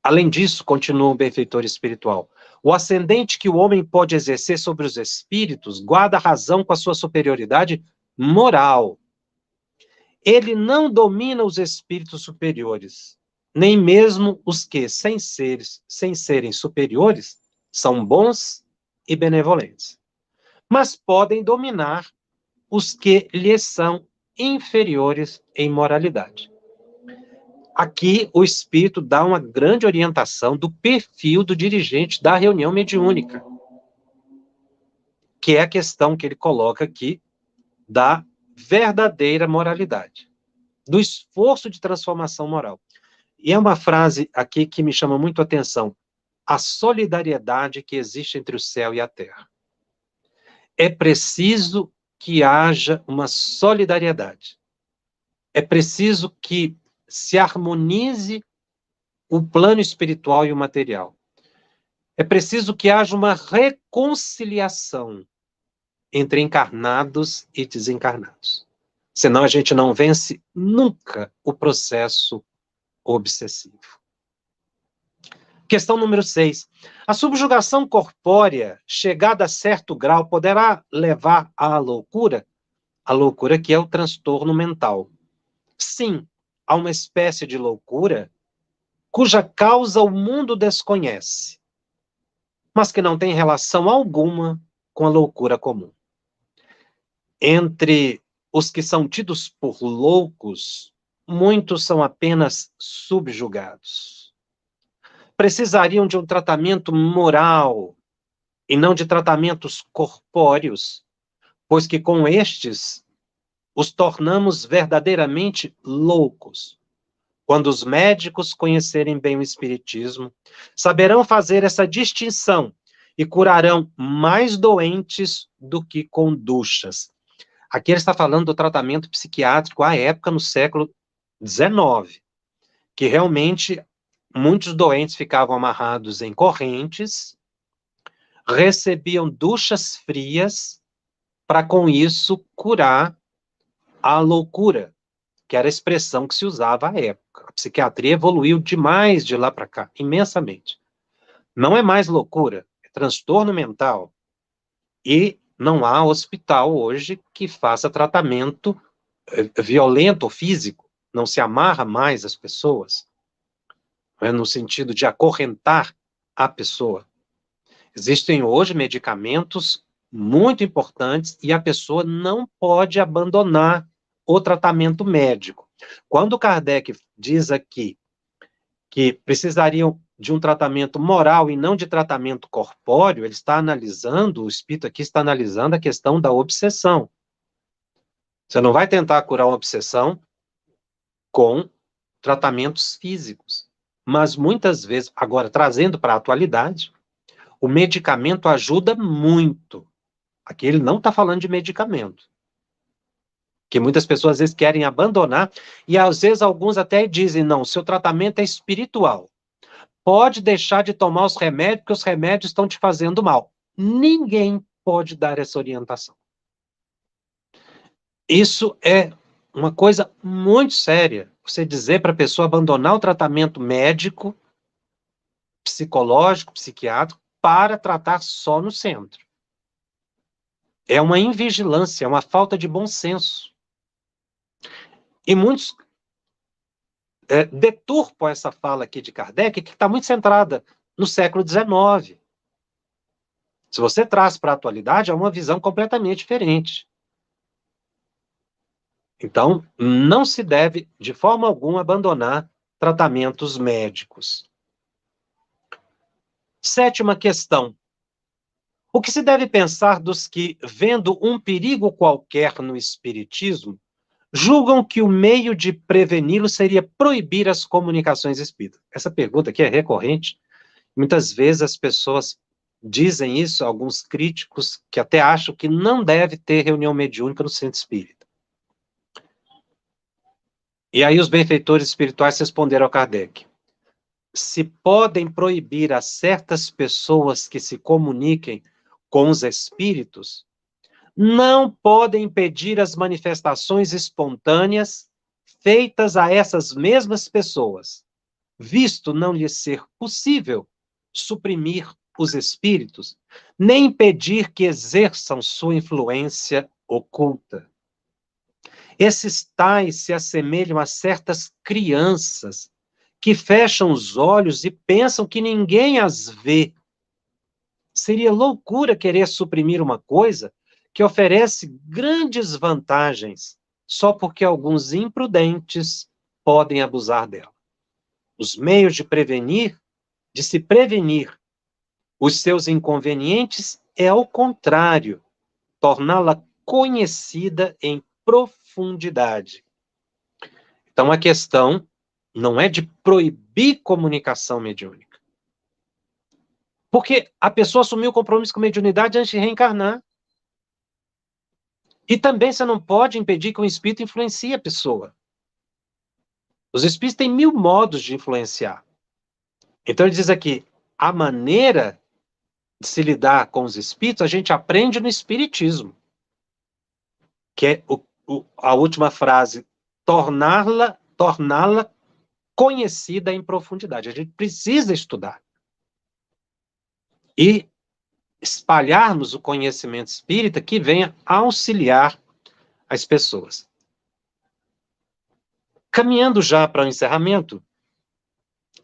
Além disso, continua o benfeitor espiritual, o ascendente que o homem pode exercer sobre os espíritos guarda razão com a sua superioridade moral. Ele não domina os espíritos superiores, nem mesmo os que, sem serem superiores, são bons e benevolentes. Mas podem dominar os que lhes são inferiores em moralidade. Aqui, o espírito dá uma grande orientação do perfil do dirigente da reunião mediúnica, que é a questão que ele coloca aqui da verdadeira moralidade, do esforço de transformação moral. E é uma frase aqui que me chama muito a atenção: a solidariedade que existe entre o céu e a terra. É preciso que haja uma solidariedade. É preciso que se harmonize o plano espiritual e o material. É preciso que haja uma reconciliação entre encarnados e desencarnados. Senão a gente não vence nunca o processo obsessivo. Questão número 6. A subjugação corpórea, chegada a certo grau, poderá levar à loucura? A loucura que é o transtorno mental. Sim, há uma espécie de loucura cuja causa o mundo desconhece, mas que não tem relação alguma com a loucura comum. Entre os que são tidos por loucos, muitos são apenas subjugados. Precisariam de um tratamento moral e não de tratamentos corpóreos, pois que com estes os tornamos verdadeiramente loucos. Quando os médicos conhecerem bem o espiritismo, saberão fazer essa distinção e curarão mais doentes do que com duchas. Aqui ele está falando do tratamento psiquiátrico à época, no século XIX, que realmente muitos doentes ficavam amarrados em correntes, recebiam duchas frias para, com isso, curar a loucura, que era a expressão que se usava à época. A psiquiatria evoluiu demais de lá para cá, imensamente. Não é mais loucura, é transtorno mental. E não há hospital hoje que faça tratamento violento ou físico. Não se amarra mais as pessoas, no sentido de acorrentar a pessoa. Existem hoje medicamentos muito importantes e a pessoa não pode abandonar o tratamento médico. Quando Kardec diz aqui que precisariam de um tratamento moral e não de tratamento corpóreo, ele está analisando, o espírito aqui está analisando a questão da obsessão. Você não vai tentar curar uma obsessão com tratamentos físicos. Mas muitas vezes, agora trazendo para a atualidade, o medicamento ajuda muito. Aqui ele não está falando de medicamento. Que muitas pessoas às vezes querem abandonar, e às vezes alguns até dizem, não, seu tratamento é espiritual. Pode deixar de tomar os remédios, porque os remédios estão te fazendo mal. Ninguém pode dar essa orientação. Isso é uma coisa muito séria. Você dizer para a pessoa abandonar o tratamento médico, psicológico, psiquiátrico, para tratar só no centro. É uma invigilância, é uma falta de bom senso. E muitos deturpam essa fala aqui de Kardec, que está muito centrada no século XIX. Se você traz para a atualidade, é uma visão completamente diferente. Então, não se deve, de forma alguma, abandonar tratamentos médicos. 7ª questão. O que se deve pensar dos que, vendo um perigo qualquer no espiritismo, julgam que o meio de preveni-lo seria proibir as comunicações espíritas? Essa pergunta aqui é recorrente. Muitas vezes as pessoas dizem isso, alguns críticos, que até acham que não deve ter reunião mediúnica no centro espírita. E aí os benfeitores espirituais responderam a Kardec: se podem proibir a certas pessoas que se comuniquem com os espíritos, não podem impedir as manifestações espontâneas feitas a essas mesmas pessoas, visto não lhes ser possível suprimir os espíritos, nem impedir que exerçam sua influência oculta. Esses tais se assemelham a certas crianças que fecham os olhos e pensam que ninguém as vê. Seria loucura querer suprimir uma coisa que oferece grandes vantagens só porque alguns imprudentes podem abusar dela. Os meios de se prevenir os seus inconvenientes é ao contrário, torná-la conhecida em profundidade. Então a questão não é de proibir comunicação mediúnica. Porque a pessoa assumiu o compromisso com a mediunidade antes de reencarnar. E também você não pode impedir que o espírito influencie a pessoa. Os espíritos têm 1000 modos de influenciar. Então ele diz aqui, a maneira de se lidar com os espíritos, a gente aprende no espiritismo. Que é a última frase, torná-la conhecida em profundidade. A gente precisa estudar. e espalharmos o conhecimento espírita que venha auxiliar as pessoas. Caminhando já para o encerramento,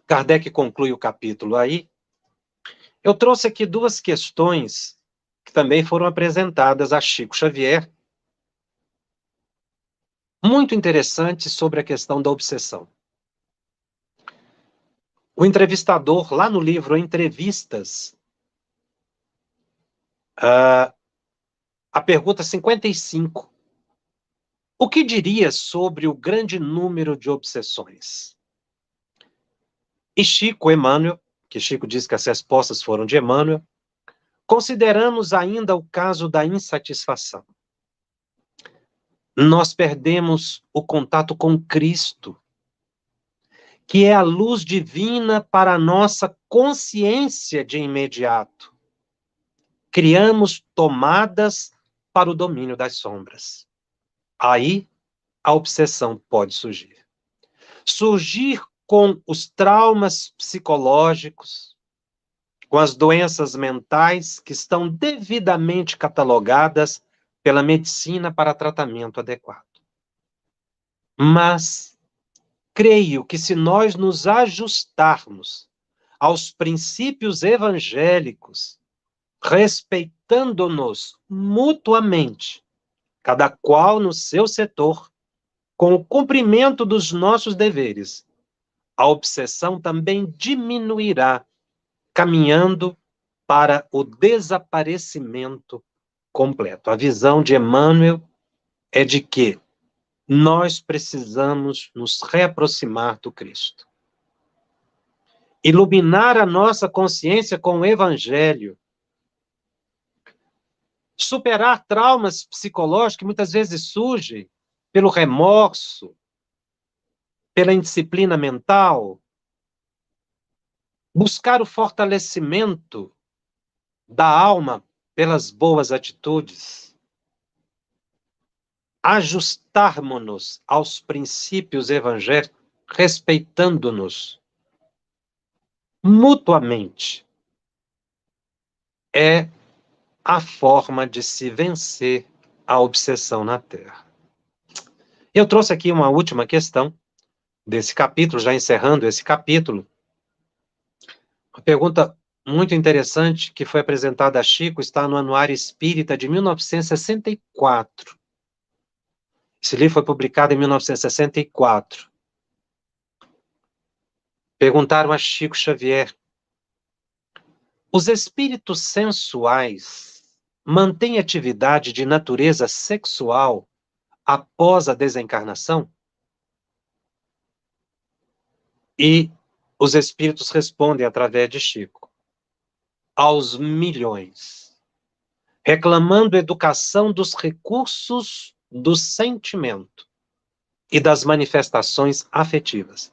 Kardec conclui o capítulo aí. Eu trouxe aqui duas questões que também foram apresentadas a Chico Xavier, muito interessantes sobre a questão da obsessão. O entrevistador, lá no livro Entrevistas, a pergunta 55, o que diria sobre o grande número de obsessões? E Chico Emmanuel, que Chico diz que as respostas foram de Emmanuel, consideramos ainda o caso da insatisfação. Nós perdemos o contato com Cristo, que é a luz divina para a nossa consciência de imediato. Criamos tomadas para o domínio das sombras. Aí, a obsessão pode surgir. Surgir com os traumas psicológicos, com as doenças mentais que estão devidamente catalogadas pela medicina para tratamento adequado. Mas creio que se nós nos ajustarmos aos princípios evangélicos, respeitando-nos mutuamente, cada qual no seu setor, com o cumprimento dos nossos deveres, a obsessão também diminuirá, caminhando para o desaparecimento completo. A visão de Emmanuel é de que nós precisamos nos reaproximar do Cristo. Iluminar a nossa consciência com o Evangelho. Superar traumas psicológicos que muitas vezes surgem pelo remorso, pela indisciplina mental. Buscar o fortalecimento da alma pelas boas atitudes. Ajustarmos-nos aos princípios evangélicos, respeitando-nos mutuamente. É a forma de se vencer a obsessão na Terra. Eu trouxe aqui uma última questão desse capítulo, já encerrando esse capítulo. Uma pergunta muito interessante que foi apresentada a Chico, está no Anuário Espírita de 1964. Esse livro foi publicado em 1964. Perguntaram a Chico Xavier: os espíritos sensuais mantêm atividade de natureza sexual após a desencarnação? E os espíritos respondem através de Chico: aos milhões, reclamando educação dos recursos do sentimento e das manifestações afetivas,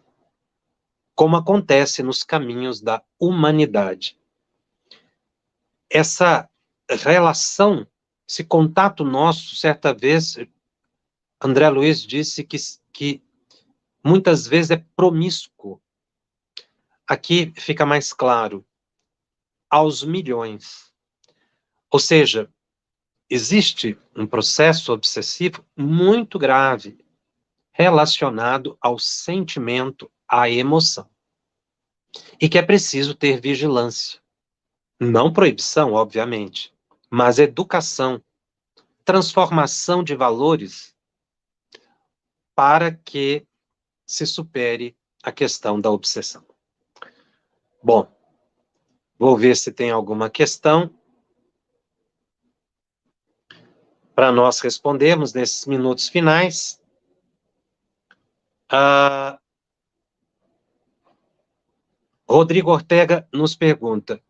como acontece nos caminhos da humanidade. Essa relação, esse contato nosso, certa vez, André Luiz disse que muitas vezes é promíscuo. Aqui fica mais claro, aos milhões. Ou seja, existe um processo obsessivo muito grave relacionado ao sentimento, à emoção. E que é preciso ter vigilância. Não proibição, obviamente, mas educação, transformação de valores para que se supere a questão da obsessão. Bom, vou ver se tem alguma questão para nós respondermos nesses minutos finais. Rodrigo Ortega nos pergunta: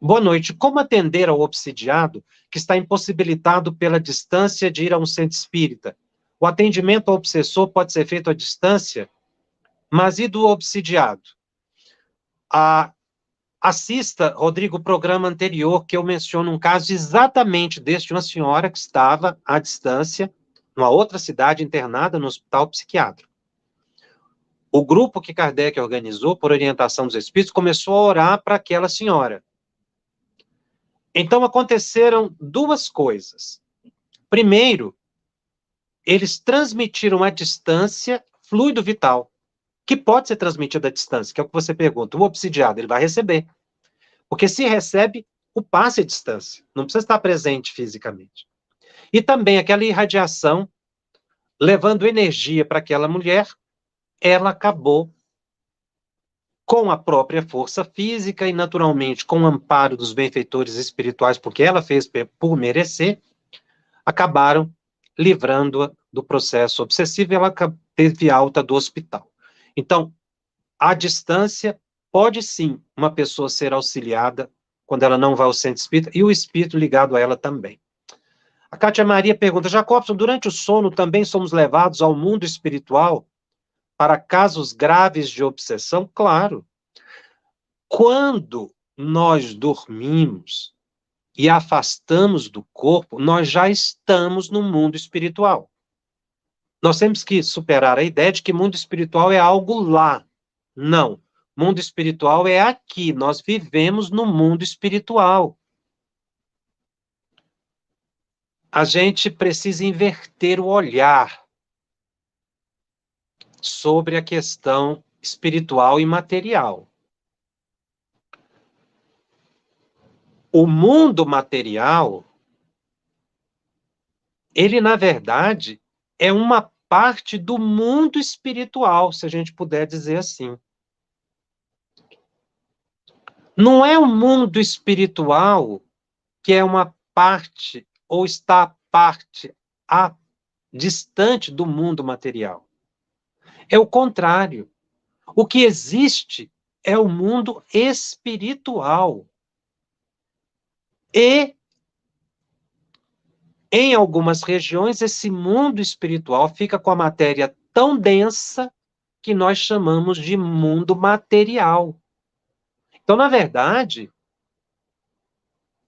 boa noite, como atender ao obsidiado que está impossibilitado pela distância de ir a um centro espírita? O atendimento ao obsessor pode ser feito à distância, mas e do obsidiado? Assista, Rodrigo, o programa anterior que eu menciono um caso exatamente deste, uma senhora que estava à distância, numa outra cidade, internada no hospital psiquiátrico. O grupo que Kardec organizou, por orientação dos espíritos, começou a orar para aquela senhora. Então, aconteceram duas coisas. Primeiro, eles transmitiram à distância fluido vital, que pode ser transmitido à distância, que é o que você pergunta. O obsidiado, ele vai receber. Porque se recebe, o passe à distância. Não precisa estar presente fisicamente. E também aquela irradiação, levando energia para aquela mulher, ela acabou com a própria força física e, naturalmente, com o amparo dos benfeitores espirituais, porque ela fez por merecer, acabaram livrando-a do processo obsessivo e ela teve alta do hospital. Então, à distância, pode sim uma pessoa ser auxiliada quando ela não vai ao centro espírita e o espírito ligado a ela também. A Cátia Maria pergunta, Jacobson, durante o sono também somos levados ao mundo espiritual para casos graves de obsessão? Claro. Quando nós dormimos e afastamos do corpo, nós já estamos no mundo espiritual. Nós temos que superar a ideia de que mundo espiritual é algo lá. Não. Mundo espiritual é aqui. Nós vivemos no mundo espiritual. A gente precisa inverter o olhar sobre a questão espiritual e material. O mundo material, ele, na verdade, é uma parte do mundo espiritual, se a gente puder dizer assim. Não é o mundo espiritual que é uma parte ou está à parte, distante do mundo material. É o contrário. O que existe é o mundo espiritual. E, em algumas regiões, esse mundo espiritual fica com a matéria tão densa que nós chamamos de mundo material. Então, na verdade,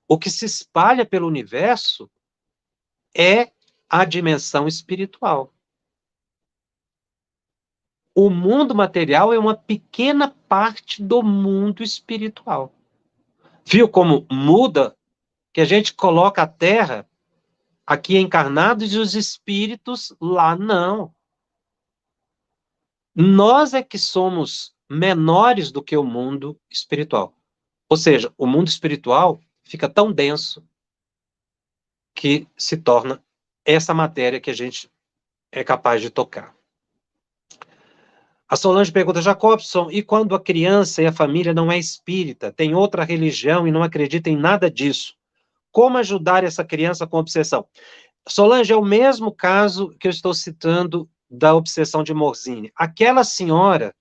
o que se espalha pelo universo é a dimensão espiritual. O mundo material é uma pequena parte do mundo espiritual. Viu como muda? Que a gente coloca a Terra aqui encarnados e os espíritos lá não. Nós é que somos menores do que o mundo espiritual. Ou seja, o mundo espiritual fica tão denso que se torna essa matéria que a gente é capaz de tocar. A Solange pergunta, Jacobson, e quando a criança e a família não é espírita, tem outra religião e não acredita em nada disso? Como ajudar essa criança com obsessão? Solange, é o mesmo caso que eu estou citando da obsessão de Morzine. Aquela senhora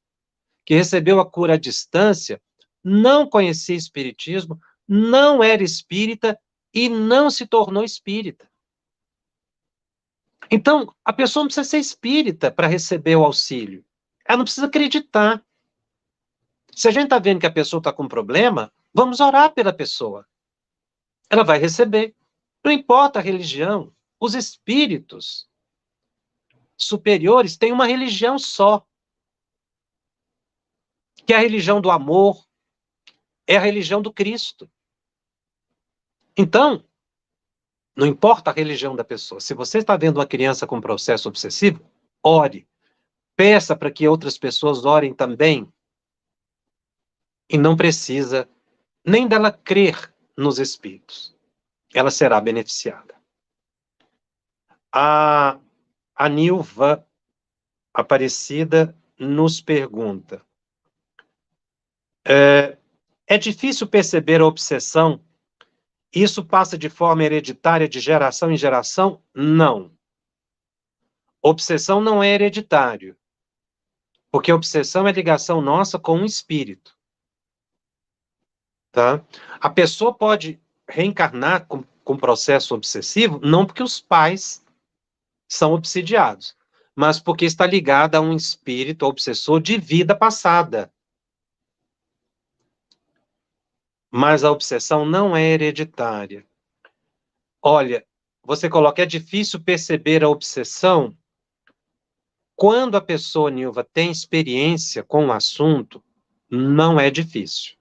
que recebeu a cura à distância não conhecia espiritismo, não era espírita e não se tornou espírita. Então, a pessoa não precisa ser espírita para receber o auxílio. Ela não precisa acreditar. Se a gente está vendo que a pessoa está com problema, vamos orar pela pessoa. Ela vai receber. Não importa a religião, os espíritos superiores têm uma religião só, que é a religião do amor, é a religião do Cristo. Então, não importa a religião da pessoa, se você está vendo uma criança com processo obsessivo, ore. Peça para que outras pessoas orem também. E não precisa nem dela crer nos espíritos. Ela será beneficiada. A Nilva Aparecida nos pergunta, é difícil perceber a obsessão? Isso passa de forma hereditária de geração em geração? Não. Obsessão não é hereditário, porque obsessão é ligação nossa com um espírito. Tá? A pessoa pode reencarnar com processo obsessivo, não porque os pais são obsidiados, mas porque está ligada a um espírito obsessor de vida passada. Mas a obsessão não é hereditária. Olha, você coloca, é difícil perceber a obsessão quando a pessoa, Nilva, tem experiência com o assunto, não é difícil.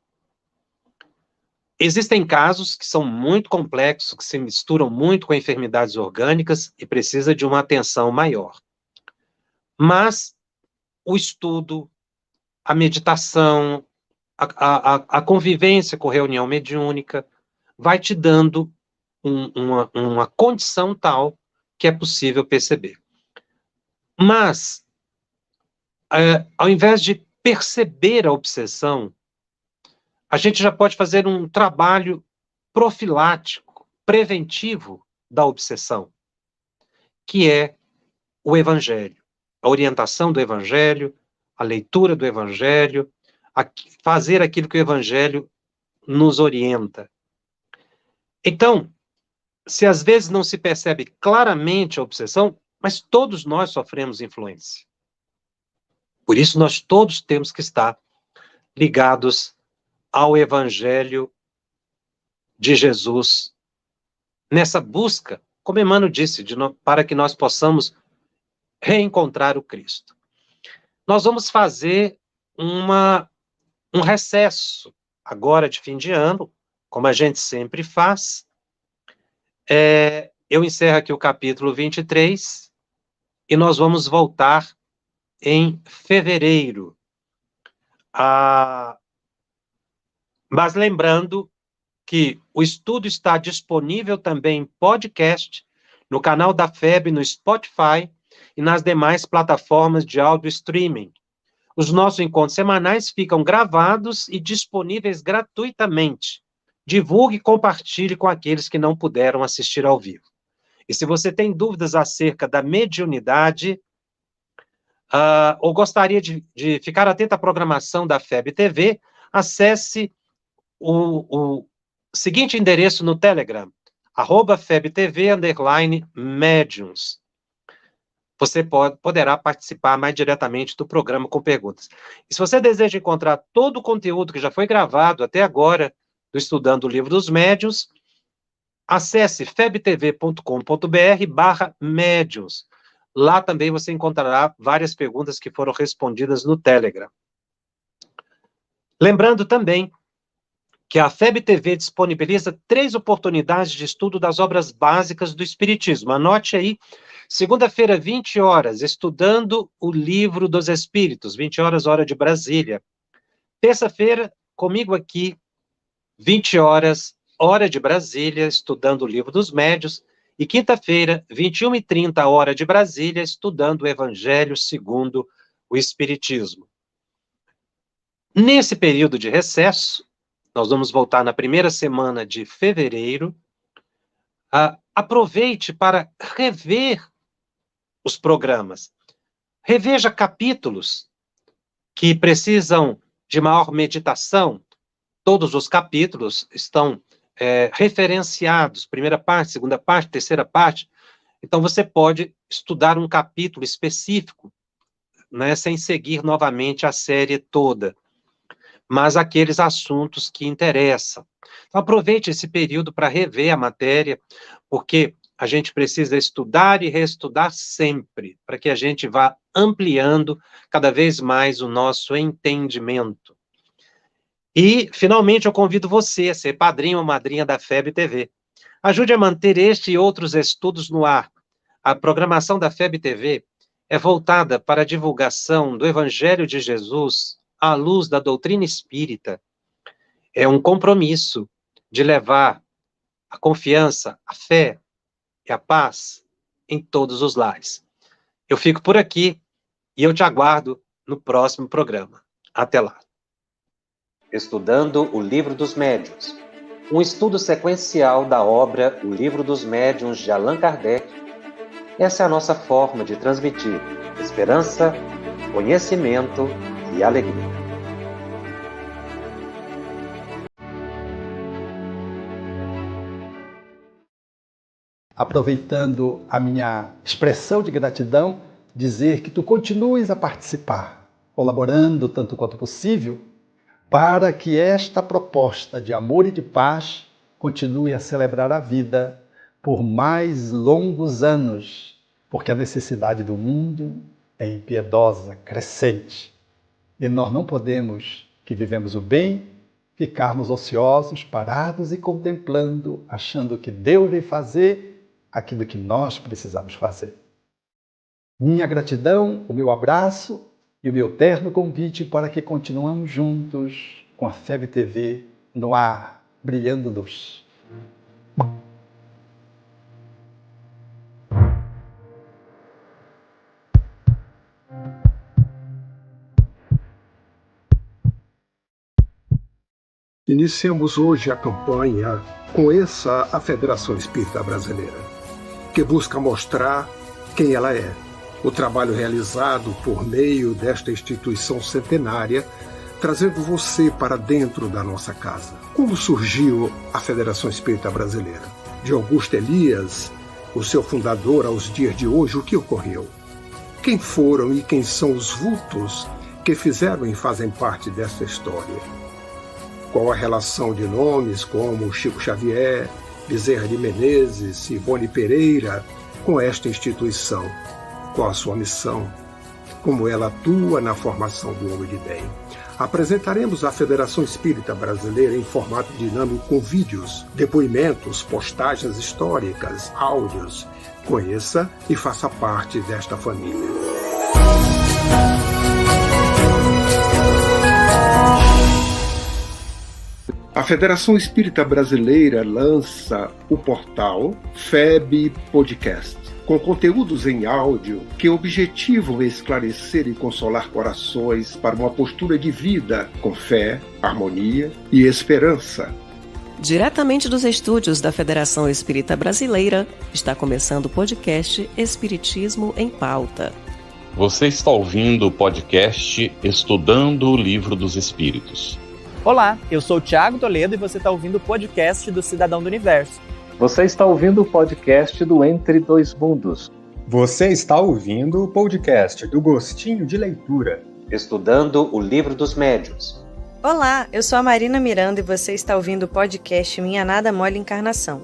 Existem casos que são muito complexos, que se misturam muito com enfermidades orgânicas e precisa de uma atenção maior. Mas o estudo, a meditação, a convivência com reunião mediúnica vai te dando uma condição tal que é possível perceber. Mas, ao invés de perceber a obsessão, a gente já pode fazer um trabalho profilático, preventivo da obsessão, que é o Evangelho, a orientação do Evangelho, a leitura do Evangelho, fazer aquilo que o Evangelho nos orienta. Então, se às vezes não se percebe claramente a obsessão, mas todos nós sofremos influência. Por isso, nós todos temos que estar ligados ao Evangelho de Jesus, nessa busca, como Emmanuel disse, para que nós possamos reencontrar o Cristo. Nós vamos fazer um recesso, agora de fim de ano, como a gente sempre faz. Eu encerro aqui o capítulo 23, e nós vamos voltar em fevereiro. Mas lembrando que o estudo está disponível também em podcast, no canal da FEB, no Spotify e nas demais plataformas de áudio streaming. Os nossos encontros semanais ficam gravados e disponíveis gratuitamente. Divulgue e compartilhe com aqueles que não puderam assistir ao vivo. E se você tem dúvidas acerca da mediunidade, ou gostaria de ficar atento à programação da FEB TV, acesse o seguinte endereço no Telegram, @FebTV_Mediums. Você poderá participar mais diretamente do programa com perguntas. E se você deseja encontrar todo o conteúdo que já foi gravado até agora, do Estudando o Livro dos Médiuns, acesse febtv.com.br/médiuns. Lá também você encontrará várias perguntas que foram respondidas no Telegram. Lembrando também que a FEB TV disponibiliza 3 oportunidades de estudo das obras básicas do Espiritismo. Anote aí, segunda-feira, 20 horas, estudando o Livro dos Espíritos, 20 horas, hora de Brasília. Terça-feira, comigo aqui, 20 horas, hora de Brasília, estudando o Livro dos Médiuns. E quinta-feira, 21h30, hora de Brasília, estudando o Evangelho segundo o Espiritismo. Nesse período de recesso, nós vamos voltar na primeira semana de fevereiro. Aproveite para rever os programas. Reveja capítulos que precisam de maior meditação. Todos os capítulos estão referenciados, primeira parte, segunda parte, terceira parte. Então, você pode estudar um capítulo específico, né, sem seguir novamente a série toda, mas aqueles assuntos que interessam. Então, aproveite esse período para rever a matéria, porque a gente precisa estudar e reestudar sempre, para que a gente vá ampliando cada vez mais o nosso entendimento. E, finalmente, eu convido você a ser padrinho ou madrinha da FEB TV. Ajude a manter este e outros estudos no ar. A programação da FEB TV é voltada para a divulgação do Evangelho de Jesus à luz da doutrina espírita. É um compromisso de levar a confiança, a fé e a paz em todos os lares. Eu fico por aqui e eu te aguardo no próximo programa. Até lá. Estudando o Livro dos Médiuns, um estudo sequencial da obra O Livro dos Médiuns de Allan Kardec. Essa é a nossa forma de transmitir esperança, conhecimento e alegria. Aproveitando a minha expressão de gratidão, dizer que tu continues a participar, colaborando tanto quanto possível, para que esta proposta de amor e de paz continue a celebrar a vida por mais longos anos, porque a necessidade do mundo é impiedosa, crescente. E nós não podemos, que vivemos o bem, ficarmos ociosos, parados e contemplando, achando que Deus vai fazer aquilo que nós precisamos fazer. Minha gratidão, o meu abraço e o meu terno convite para que continuemos juntos com a FEB TV no ar, brilhando luz. Iniciamos hoje a campanha Conheça a Federação Espírita Brasileira, que busca mostrar quem ela é. O trabalho realizado por meio desta instituição centenária, trazendo você para dentro da nossa casa. Como surgiu a Federação Espírita Brasileira? De Augusto Elias, o seu fundador, aos dias de hoje, o que ocorreu? Quem foram e quem são os vultos que fizeram e fazem parte dessa história? Qual a relação de nomes como Chico Xavier, Bezerra de Menezes, Ivone Pereira com esta instituição? Qual a sua missão? Como ela atua na formação do homem de bem? Apresentaremos a Federação Espírita Brasileira em formato dinâmico com vídeos, depoimentos, postagens históricas, áudios. Conheça e faça parte desta família. A Federação Espírita Brasileira lança o portal FEB Podcast, com conteúdos em áudio que objetivam esclarecer e consolar corações para uma postura de vida com fé, harmonia e esperança. Diretamente dos estúdios da Federação Espírita Brasileira, está começando o podcast Espiritismo em Pauta. Você está ouvindo o podcast Estudando o Livro dos Espíritos. Olá, eu sou o Thiago Toledo e você está ouvindo o podcast do Cidadão do Universo. Você está ouvindo o podcast do Entre Dois Mundos. Você está ouvindo o podcast do Gostinho de Leitura. Estudando o Livro dos Médiuns. Olá, eu sou a Marina Miranda e você está ouvindo o podcast Minha Nada Mole Encarnação.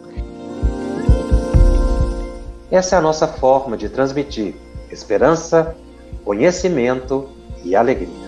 Essa é a nossa forma de transmitir esperança, conhecimento e alegria.